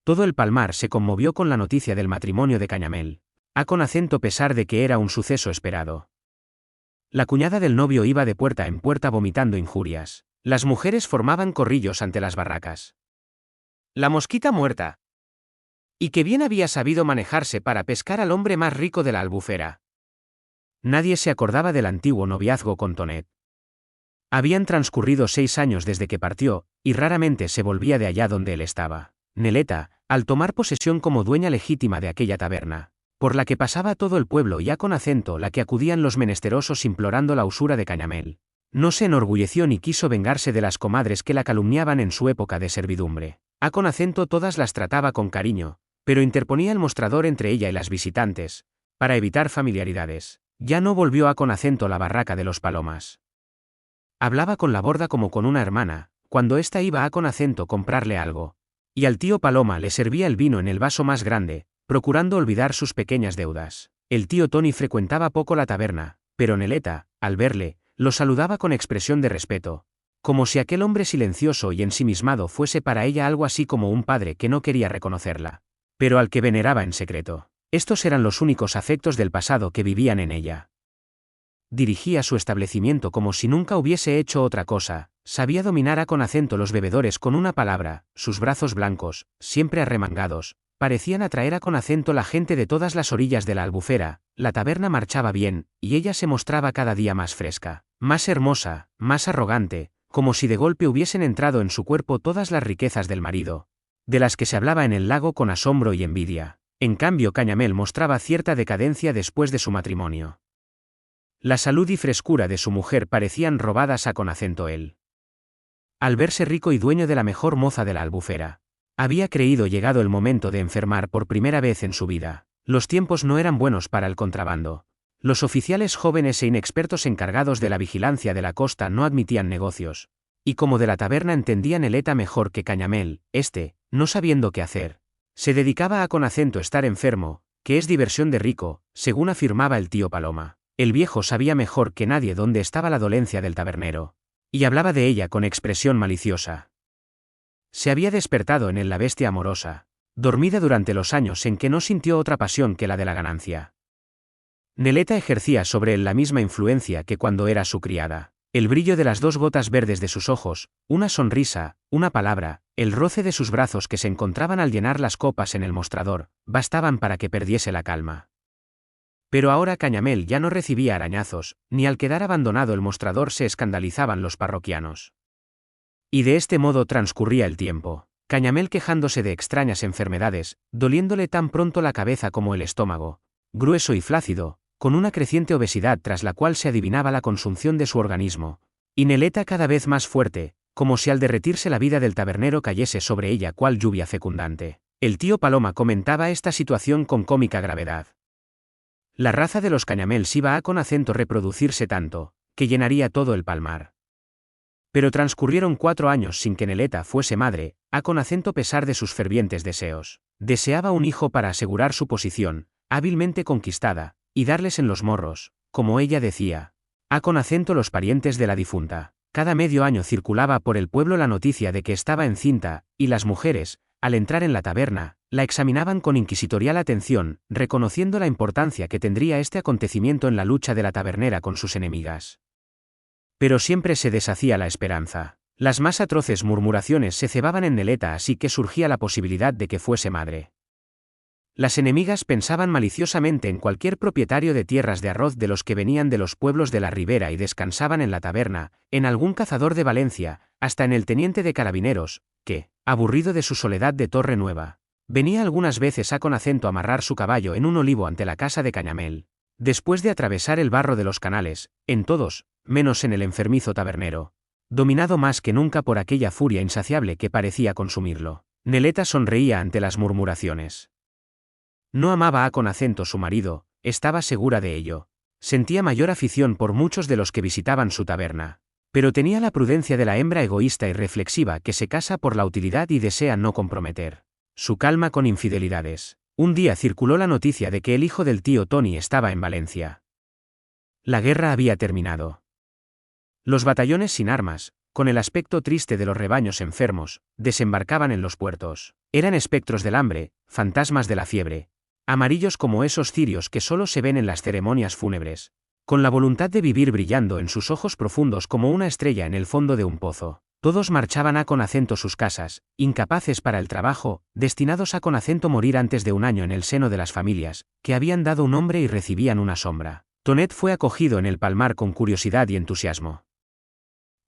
Todo el Palmar se conmovió con la noticia del matrimonio de Cañamel, con acento pesar de que era un suceso esperado. La cuñada del novio iba de puerta en puerta vomitando injurias. Las mujeres formaban corrillos ante las barracas. La mosquita muerta. Y que bien había sabido manejarse para pescar al hombre más rico de la Albufera. Nadie se acordaba del antiguo noviazgo con Tonet. Habían transcurrido 6 años desde que partió, y raramente se volvía de allá donde él estaba. Neleta, al tomar posesión como dueña legítima de aquella taberna, por la que pasaba todo el pueblo y con acento la que acudían los menesterosos implorando la usura de Cañamel, no se enorgulleció ni quiso vengarse de las comadres que la calumniaban en su época de servidumbre. Con acento todas las trataba con cariño, pero interponía el mostrador entre ella y las visitantes, para evitar familiaridades. Ya no volvió con acento la barraca de los Palomas. Hablaba con la borda como con una hermana, cuando ésta iba con acento comprarle algo, y al tío Paloma le servía el vino en el vaso más grande, procurando olvidar sus pequeñas deudas. El tío Tony frecuentaba poco la taberna, pero Neleta, al verle, lo saludaba con expresión de respeto, como si aquel hombre silencioso y ensimismado fuese para ella algo así como un padre que no quería reconocerla, pero al que veneraba en secreto. Estos eran los únicos afectos del pasado que vivían en ella. Dirigía su establecimiento como si nunca hubiese hecho otra cosa, sabía dominar con acento los bebedores con una palabra, sus brazos blancos, siempre arremangados, parecían atraer con acento la gente de todas las orillas de la Albufera. La taberna marchaba bien, y ella se mostraba cada día más fresca, más hermosa, más arrogante, como si de golpe hubiesen entrado en su cuerpo todas las riquezas del marido, de las que se hablaba en el lago con asombro y envidia. En cambio Cañamel mostraba cierta decadencia después de su matrimonio. La salud y frescura de su mujer parecían robadas con acento él. Al verse rico y dueño de la mejor moza de la Albufera, había creído llegado el momento de enfermar por primera vez en su vida. Los tiempos no eran buenos para el contrabando. Los oficiales jóvenes e inexpertos encargados de la vigilancia de la costa no admitían negocios. Y como de la taberna entendía Neleta mejor que Cañamél, no sabiendo qué hacer, se dedicaba a con acento estar enfermo, que es diversión de rico, según afirmaba el tío Paloma. El viejo sabía mejor que nadie dónde estaba la dolencia del tabernero. Y hablaba de ella con expresión maliciosa. Se había despertado en él la bestia amorosa, dormida durante los años en que no sintió otra pasión que la de la ganancia. Neleta ejercía sobre él la misma influencia que cuando era su criada. El brillo de las 2 gotas verdes de sus ojos, una sonrisa, una palabra, el roce de sus brazos que se encontraban al llenar las copas en el mostrador, bastaban para que perdiese la calma. Pero ahora Cañamél ya no recibía arañazos, ni al quedar abandonado el mostrador se escandalizaban los parroquianos. Y de este modo transcurría el tiempo. Cañamél quejándose de extrañas enfermedades, doliéndole tan pronto la cabeza como el estómago, grueso y flácido, con una creciente obesidad tras la cual se adivinaba la consunción de su organismo, y Neleta cada vez más fuerte, como si al derretirse la vida del tabernero cayese sobre ella cual lluvia fecundante. El tío Paloma comentaba esta situación con cómica gravedad. La raza de los Cañaméls iba a con acento reproducirse tanto, que llenaría todo el palmar. Pero transcurrieron 4 años sin que Neleta fuese madre, a con acento pesar de sus fervientes deseos. Deseaba un hijo para asegurar su posición, hábilmente conquistada, y darles en los morros, como ella decía. A con acento los parientes de la difunta. Cada medio año circulaba por el pueblo la noticia de que estaba encinta, y las mujeres, al entrar en la taberna, la examinaban con inquisitorial atención, reconociendo la importancia que tendría este acontecimiento en la lucha de la tabernera con sus enemigas. Pero siempre se deshacía la esperanza. Las más atroces murmuraciones se cebaban en Neleta, así que surgía la posibilidad de que fuese madre. Las enemigas pensaban maliciosamente en cualquier propietario de tierras de arroz de los que venían de los pueblos de la ribera y descansaban en la taberna, en algún cazador de Valencia, hasta en el teniente de carabineros, que, aburrido de su soledad de Torre Nueva, venía algunas veces a con acento amarrar su caballo en un olivo ante la casa de Cañamél. Después de atravesar el barro de los canales, en todos, menos en el enfermizo tabernero, dominado más que nunca por aquella furia insaciable que parecía consumirlo, Neleta sonreía ante las murmuraciones. No amaba a con acento su marido, estaba segura de ello. Sentía mayor afición por muchos de los que visitaban su taberna. Pero tenía la prudencia de la hembra egoísta y reflexiva que se casa por la utilidad y desea no comprometer su calma con infidelidades. Un día circuló la noticia de que el hijo del tío Tony estaba en Valencia. La guerra había terminado. Los batallones sin armas, con el aspecto triste de los rebaños enfermos, desembarcaban en los puertos. Eran espectros del hambre, fantasmas de la fiebre, amarillos como esos cirios que solo se ven en las ceremonias fúnebres, con la voluntad de vivir brillando en sus ojos profundos como una estrella en el fondo de un pozo. Todos marchaban a con acento sus casas, incapaces para el trabajo, destinados a con acento morir antes de un año en el seno de las familias, que habían dado un hombre y recibían una sombra. Tonet fue acogido en el palmar con curiosidad y entusiasmo.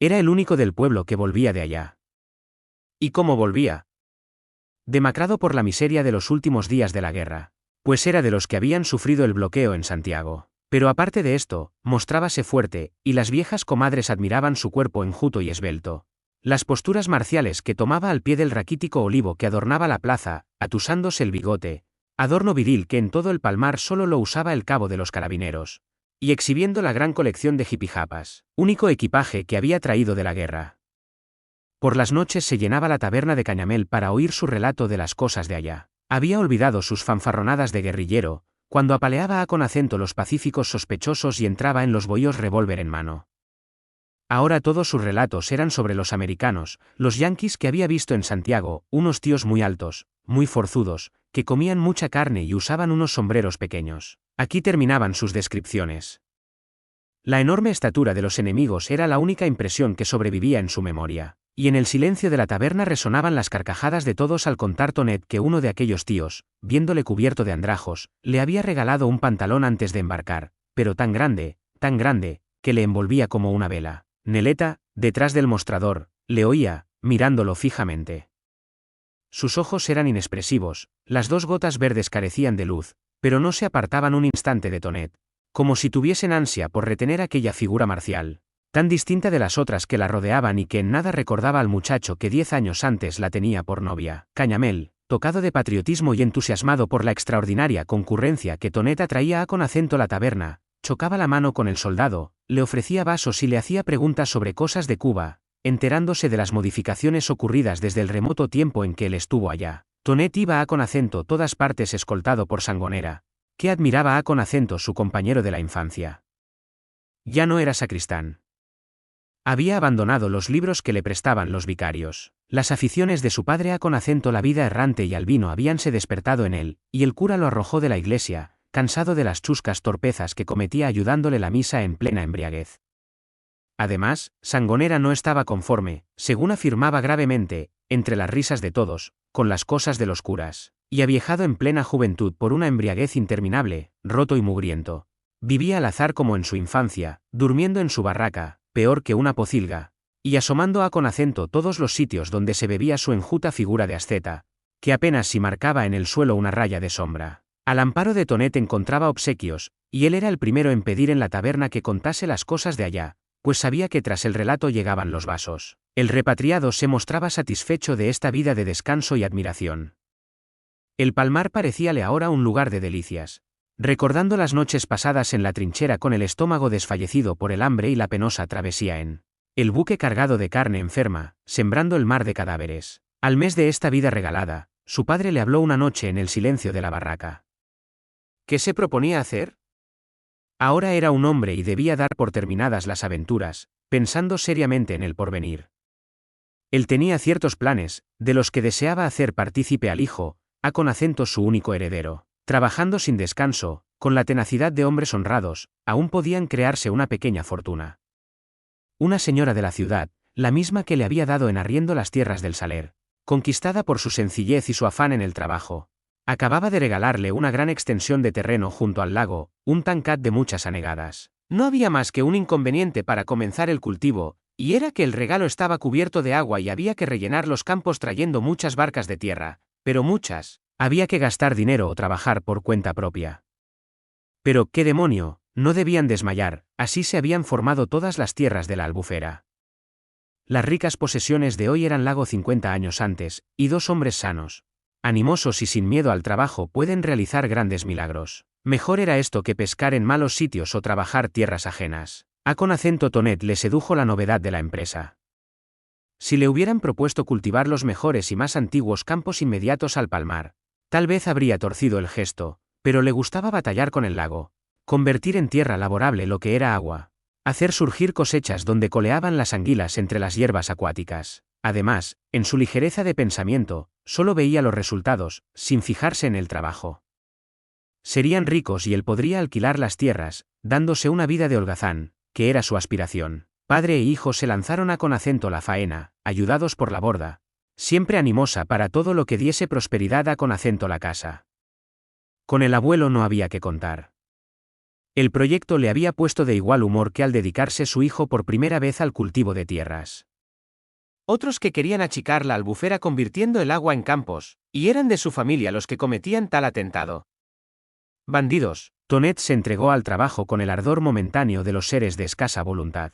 Era el único del pueblo que volvía de allá. ¿Y cómo volvía? Demacrado por la miseria de los últimos días de la guerra, pues era de los que habían sufrido el bloqueo en Santiago. Pero aparte de esto, mostrábase fuerte, y las viejas comadres admiraban su cuerpo enjuto y esbelto. Las posturas marciales que tomaba al pie del raquítico olivo que adornaba la plaza, atusándose el bigote, adorno viril que en todo el palmar solo lo usaba el cabo de los carabineros, y exhibiendo la gran colección de jipijapas, único equipaje que había traído de la guerra. Por las noches se llenaba la taberna de Cañamél para oír su relato de las cosas de allá. Había olvidado sus fanfarronadas de guerrillero, cuando apaleaba a con acento los pacíficos sospechosos y entraba en los bohíos revólver en mano. Ahora todos sus relatos eran sobre los americanos, los yanquis que había visto en Santiago, unos tíos muy altos, muy forzudos, que comían mucha carne y usaban unos sombreros pequeños. Aquí terminaban sus descripciones. La enorme estatura de los enemigos era la única impresión que sobrevivía en su memoria, y en el silencio de la taberna resonaban las carcajadas de todos al contar Tonet que uno de aquellos tíos, viéndole cubierto de andrajos, le había regalado un pantalón antes de embarcar, pero tan grande, que le envolvía como una vela. Neleta, detrás del mostrador, le oía, mirándolo fijamente. Sus ojos eran inexpresivos, las 2 gotas verdes carecían de luz, pero no se apartaban un instante de Tonet, como si tuviesen ansia por retener aquella figura marcial, tan distinta de las otras que la rodeaban y que en nada recordaba al muchacho que 10 años antes la tenía por novia. Cañamél, tocado de patriotismo y entusiasmado por la extraordinaria concurrencia que Tonet atraía a con acento la taberna, chocaba la mano con el soldado, le ofrecía vasos y le hacía preguntas sobre cosas de Cuba, enterándose de las modificaciones ocurridas desde el remoto tiempo en que él estuvo allá. Tonet iba a con acento todas partes escoltado por Sangonera, que admiraba a con acento su compañero de la infancia. Ya no era sacristán. Había abandonado los libros que le prestaban los vicarios. Las aficiones de su padre a con acento la vida errante y al vino habíanse despertado en él, y el cura lo arrojó de la iglesia, cansado de las chuscas torpezas que cometía ayudándole la misa en plena embriaguez. Además, Sangonera no estaba conforme, según afirmaba gravemente, entre las risas de todos, con las cosas de los curas, y aviejado en plena juventud por una embriaguez interminable, roto y mugriento. Vivía al azar como en su infancia, durmiendo en su barraca, peor que una pocilga, y asomando a con acento todos los sitios donde se bebía su enjuta figura de asceta, que apenas si marcaba en el suelo una raya de sombra. Al amparo de Tonet encontraba obsequios, y él era el primero en pedir en la taberna que contase las cosas de allá, pues sabía que tras el relato llegaban los vasos. El repatriado se mostraba satisfecho de esta vida de descanso y admiración. El palmar parecíale ahora un lugar de delicias. Recordando las noches pasadas en la trinchera con el estómago desfallecido por el hambre y la penosa travesía en el buque cargado de carne enferma, sembrando el mar de cadáveres. Al mes de esta vida regalada, su padre le habló una noche en el silencio de la barraca. ¿Qué se proponía hacer? Ahora era un hombre y debía dar por terminadas las aventuras, pensando seriamente en el porvenir. Él tenía ciertos planes, de los que deseaba hacer partícipe al hijo, a con acento su único heredero. Trabajando sin descanso, con la tenacidad de hombres honrados, aún podían crearse una pequeña fortuna. Una señora de la ciudad, la misma que le había dado en arriendo las tierras del Saler, conquistada por su sencillez y su afán en el trabajo, acababa de regalarle una gran extensión de terreno junto al lago, un tancat de muchas anegadas. No había más que un inconveniente para comenzar el cultivo, y era que el regalo estaba cubierto de agua y había que rellenar los campos trayendo muchas barcas de tierra, pero muchas. Había que gastar dinero o trabajar por cuenta propia. Pero, ¡qué demonio!, no debían desmayar, así se habían formado todas las tierras de la Albufera. Las ricas posesiones de hoy eran lago 50 años antes, y dos hombres sanos, animosos y sin miedo al trabajo pueden realizar grandes milagros. Mejor era esto que pescar en malos sitios o trabajar tierras ajenas. A con acento Tonet le sedujo la novedad de la empresa. Si le hubieran propuesto cultivar los mejores y más antiguos campos inmediatos al palmar, tal vez habría torcido el gesto, pero le gustaba batallar con el lago, convertir en tierra laborable lo que era agua, hacer surgir cosechas donde coleaban las anguilas entre las hierbas acuáticas. Además, en su ligereza de pensamiento, solo veía los resultados, sin fijarse en el trabajo. Serían ricos y él podría alquilar las tierras, dándose una vida de holgazán, que era su aspiración. Padre e hijo se lanzaron a con acento la faena, ayudados por la borda, siempre animosa para todo lo que diese prosperidad a con acento la casa. Con el abuelo no había que contar. El proyecto le había puesto de igual humor que al dedicarse su hijo por primera vez al cultivo de tierras. Otros que querían achicar la albufera convirtiendo el agua en campos, y eran de su familia los que cometían tal atentado. Bandidos, Tonet se entregó al trabajo con el ardor momentáneo de los seres de escasa voluntad.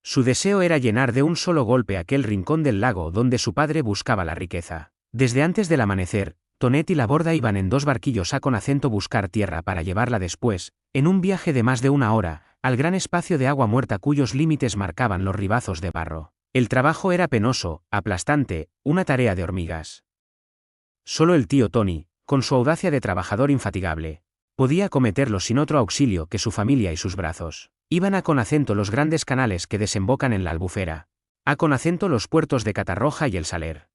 Su deseo era llenar de un solo golpe aquel rincón del lago donde su padre buscaba la riqueza. Desde antes del amanecer, Tonet y la borda iban en dos barquillos a con acento buscar tierra para llevarla después, en un viaje de más de una hora, al gran espacio de agua muerta cuyos límites marcaban los ribazos de barro. El trabajo era penoso, aplastante, una tarea de hormigas. Solo el tío Tony, con su audacia de trabajador infatigable, podía acometerlo sin otro auxilio que su familia y sus brazos. Iban a con acento los grandes canales que desembocan en la Albufera, a con acento los puertos de Catarroja y el Saler.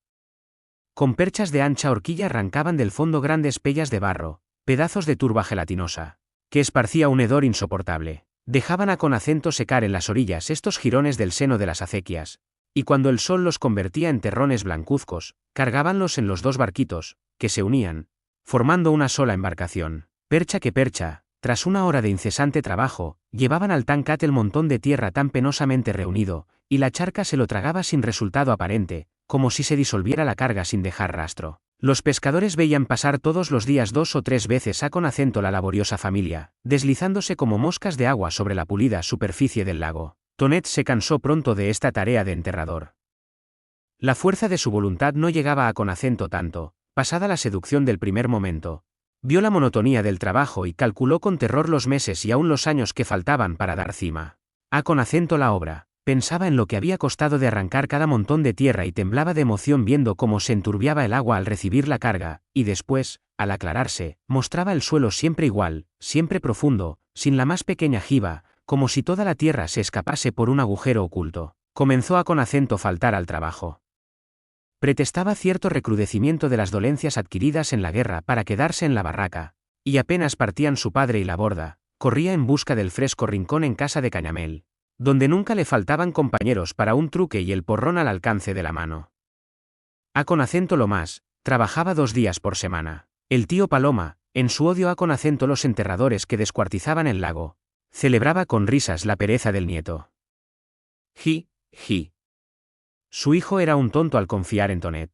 Con perchas de ancha horquilla arrancaban del fondo grandes pellas de barro, pedazos de turba gelatinosa, que esparcía un hedor insoportable. Dejaban a con acento secar en las orillas estos jirones del seno de las acequias, y cuando el sol los convertía en terrones blancuzcos, cargábanlos en los dos barquitos, que se unían, formando una sola embarcación. Percha que percha, tras una hora de incesante trabajo, llevaban al tancat el montón de tierra tan penosamente reunido, y la charca se lo tragaba sin resultado aparente, como si se disolviera la carga sin dejar rastro. Los pescadores veían pasar todos los días 2 o 3 veces a con acento la laboriosa familia, deslizándose como moscas de agua sobre la pulida superficie del lago. Tonet se cansó pronto de esta tarea de enterrador. La fuerza de su voluntad no llegaba a con acento tanto, pasada la seducción del primer momento, Vio la monotonía del trabajo y calculó con terror los meses y aún los años que faltaban para dar cima con acento la obra. Pensaba en lo que había costado de arrancar cada montón de tierra y temblaba de emoción viendo cómo se enturbiaba el agua al recibir la carga, y después, al aclararse, mostraba el suelo siempre igual, siempre profundo, sin la más pequeña jiba, como si toda la tierra se escapase por un agujero oculto. Comenzó con acento faltar al trabajo. Pretextaba cierto recrudecimiento de las dolencias adquiridas en la guerra para quedarse en la barraca, y apenas partían su padre y la borda, corría en busca del fresco rincón en casa de Cañamel, donde nunca le faltaban compañeros para un truque y el porrón al alcance de la mano. Con acento lo más, trabajaba 2 días por semana. El tío Paloma, en su odio con acento los enterradores que descuartizaban el lago, celebraba con risas la pereza del nieto. Ji. Su hijo era un tonto al confiar en Tonet.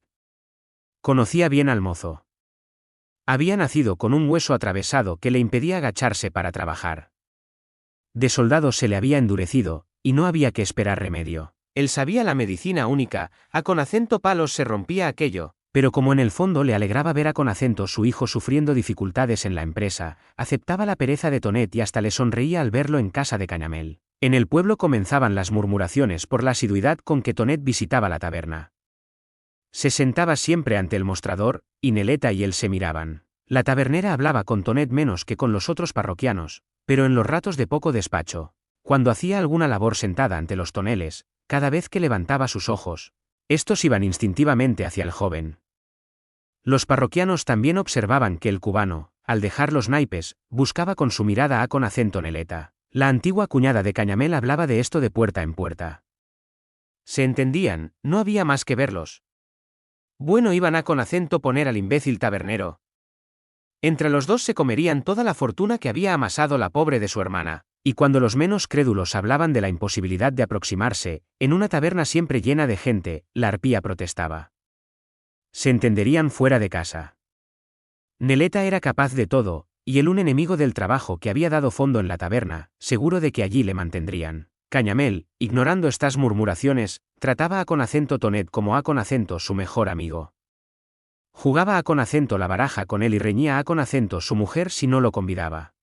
Conocía bien al mozo. Había nacido con un hueso atravesado que le impedía agacharse para trabajar. De soldado se le había endurecido, y no había que esperar remedio. Él sabía la medicina única, con acento palos se rompía aquello, pero como en el fondo le alegraba ver con acento su hijo sufriendo dificultades en la empresa, aceptaba la pereza de Tonet y hasta le sonreía al verlo en casa de Cañamel. En el pueblo comenzaban las murmuraciones por la asiduidad con que Tonet visitaba la taberna. Se sentaba siempre ante el mostrador, y Neleta y él se miraban. La tabernera hablaba con Tonet menos que con los otros parroquianos, pero en los ratos de poco despacho, cuando hacía alguna labor sentada ante los toneles, cada vez que levantaba sus ojos, estos iban instintivamente hacia el joven. Los parroquianos también observaban que el cubano, al dejar los naipes, buscaba con su mirada con acento Neleta. La antigua cuñada de Cañamel hablaba de esto de puerta en puerta. Se entendían, no había más que verlos. Bueno iban con acento poner al imbécil tabernero. Entre los dos se comerían toda la fortuna que había amasado la pobre de su hermana, y cuando los menos crédulos hablaban de la imposibilidad de aproximarse, en una taberna siempre llena de gente, la arpía protestaba. Se entenderían fuera de casa. Neleta era capaz de todo, y el un enemigo del trabajo que había dado fondo en la taberna, seguro de que allí le mantendrían. Cañamel, ignorando estas murmuraciones, trataba con acento Tonet como con acento su mejor amigo. Jugaba con acento la baraja con él y reñía con acento su mujer si no lo convidaba.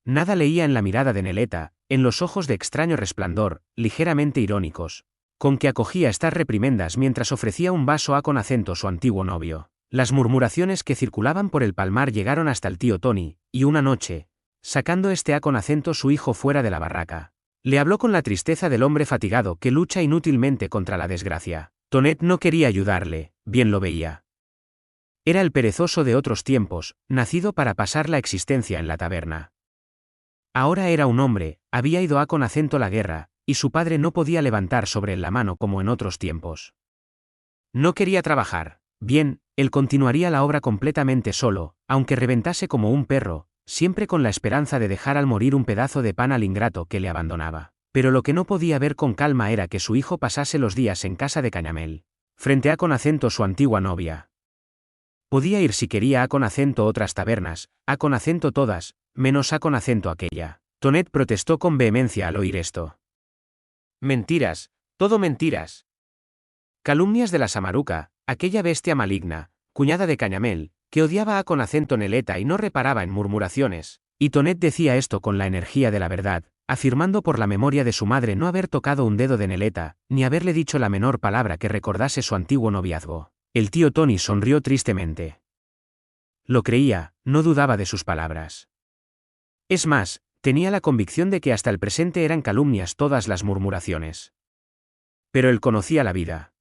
Nada leía en la mirada de Neleta, en los ojos de extraño resplandor, ligeramente irónicos, con que acogía estas reprimendas mientras ofrecía un vaso con acento su antiguo novio. Las murmuraciones que circulaban por el palmar llegaron hasta el tío Tony, y una noche, sacando con acento su hijo fuera de la barraca, le habló con la tristeza del hombre fatigado que lucha inútilmente contra la desgracia. Tonet no quería ayudarle, bien lo veía. Era el perezoso de otros tiempos, nacido para pasar la existencia en la taberna. Ahora era un hombre, había ido con acento la guerra, y su padre no podía levantar sobre él la mano como en otros tiempos. No quería trabajar. Bien, él continuaría la obra completamente solo, aunque reventase como un perro, siempre con la esperanza de dejar al morir un pedazo de pan al ingrato que le abandonaba. Pero lo que no podía ver con calma era que su hijo pasase los días en casa de Cañamel, frente con acento su antigua novia. Podía ir si quería con acento otras tabernas, con acento todas, menos con acento aquella. Tonet protestó con vehemencia al oír esto. Mentiras, todo mentiras. Calumnias de la Samaruca, aquella bestia maligna, cuñada de Cañamel, que odiaba con acento Neleta y no reparaba en murmuraciones, y Tonet decía esto con la energía de la verdad, afirmando por la memoria de su madre no haber tocado un dedo de Neleta, ni haberle dicho la menor palabra que recordase su antiguo noviazgo. El tío Tony sonrió tristemente. Lo creía, no dudaba de sus palabras. Es más, tenía la convicción de que hasta el presente eran calumnias todas las murmuraciones. Pero él conocía la vida.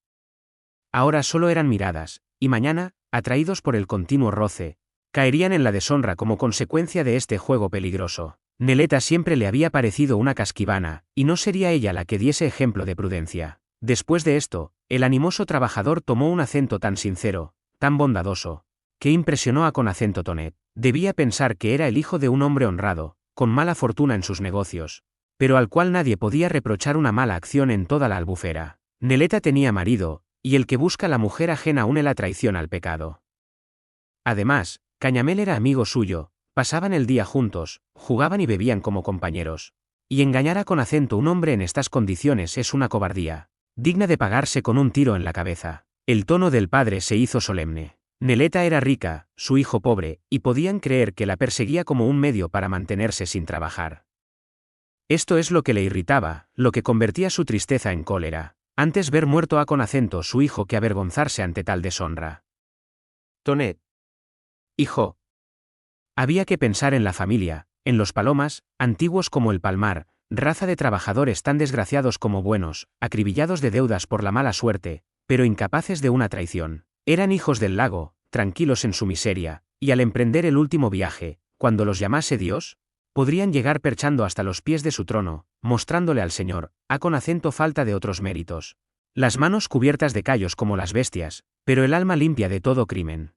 Ahora solo eran miradas, y mañana, atraídos por el continuo roce, caerían en la deshonra como consecuencia de este juego peligroso. Neleta siempre le había parecido una casquivana, y no sería ella la que diese ejemplo de prudencia. Después de esto, el animoso trabajador tomó un acento tan sincero, tan bondadoso, que impresionó con acento Tonet. Debía pensar que era el hijo de un hombre honrado, con mala fortuna en sus negocios, pero al cual nadie podía reprochar una mala acción en toda la albufera. Neleta tenía marido, y el que busca la mujer ajena une la traición al pecado. Además, Cañamel era amigo suyo, pasaban el día juntos, jugaban y bebían como compañeros. Y engañar con acento un hombre en estas condiciones es una cobardía, digna de pagarse con un tiro en la cabeza. El tono del padre se hizo solemne. Neleta era rica, su hijo pobre, y podían creer que la perseguía como un medio para mantenerse sin trabajar. Esto es lo que le irritaba, lo que convertía su tristeza en cólera. Antes ver muerto a Conacento su hijo que avergonzarse ante tal deshonra. Tonet. Hijo. Había que pensar en la familia, en los palomas, antiguos como el palmar, raza de trabajadores tan desgraciados como buenos, acribillados de deudas por la mala suerte, pero incapaces de una traición. Eran hijos del lago, tranquilos en su miseria, y al emprender el último viaje, cuando los llamase Dios, podrían llegar perchando hasta los pies de su trono, mostrándole al Señor, con acento falta de otros méritos. Las manos cubiertas de callos como las bestias, pero el alma limpia de todo crimen.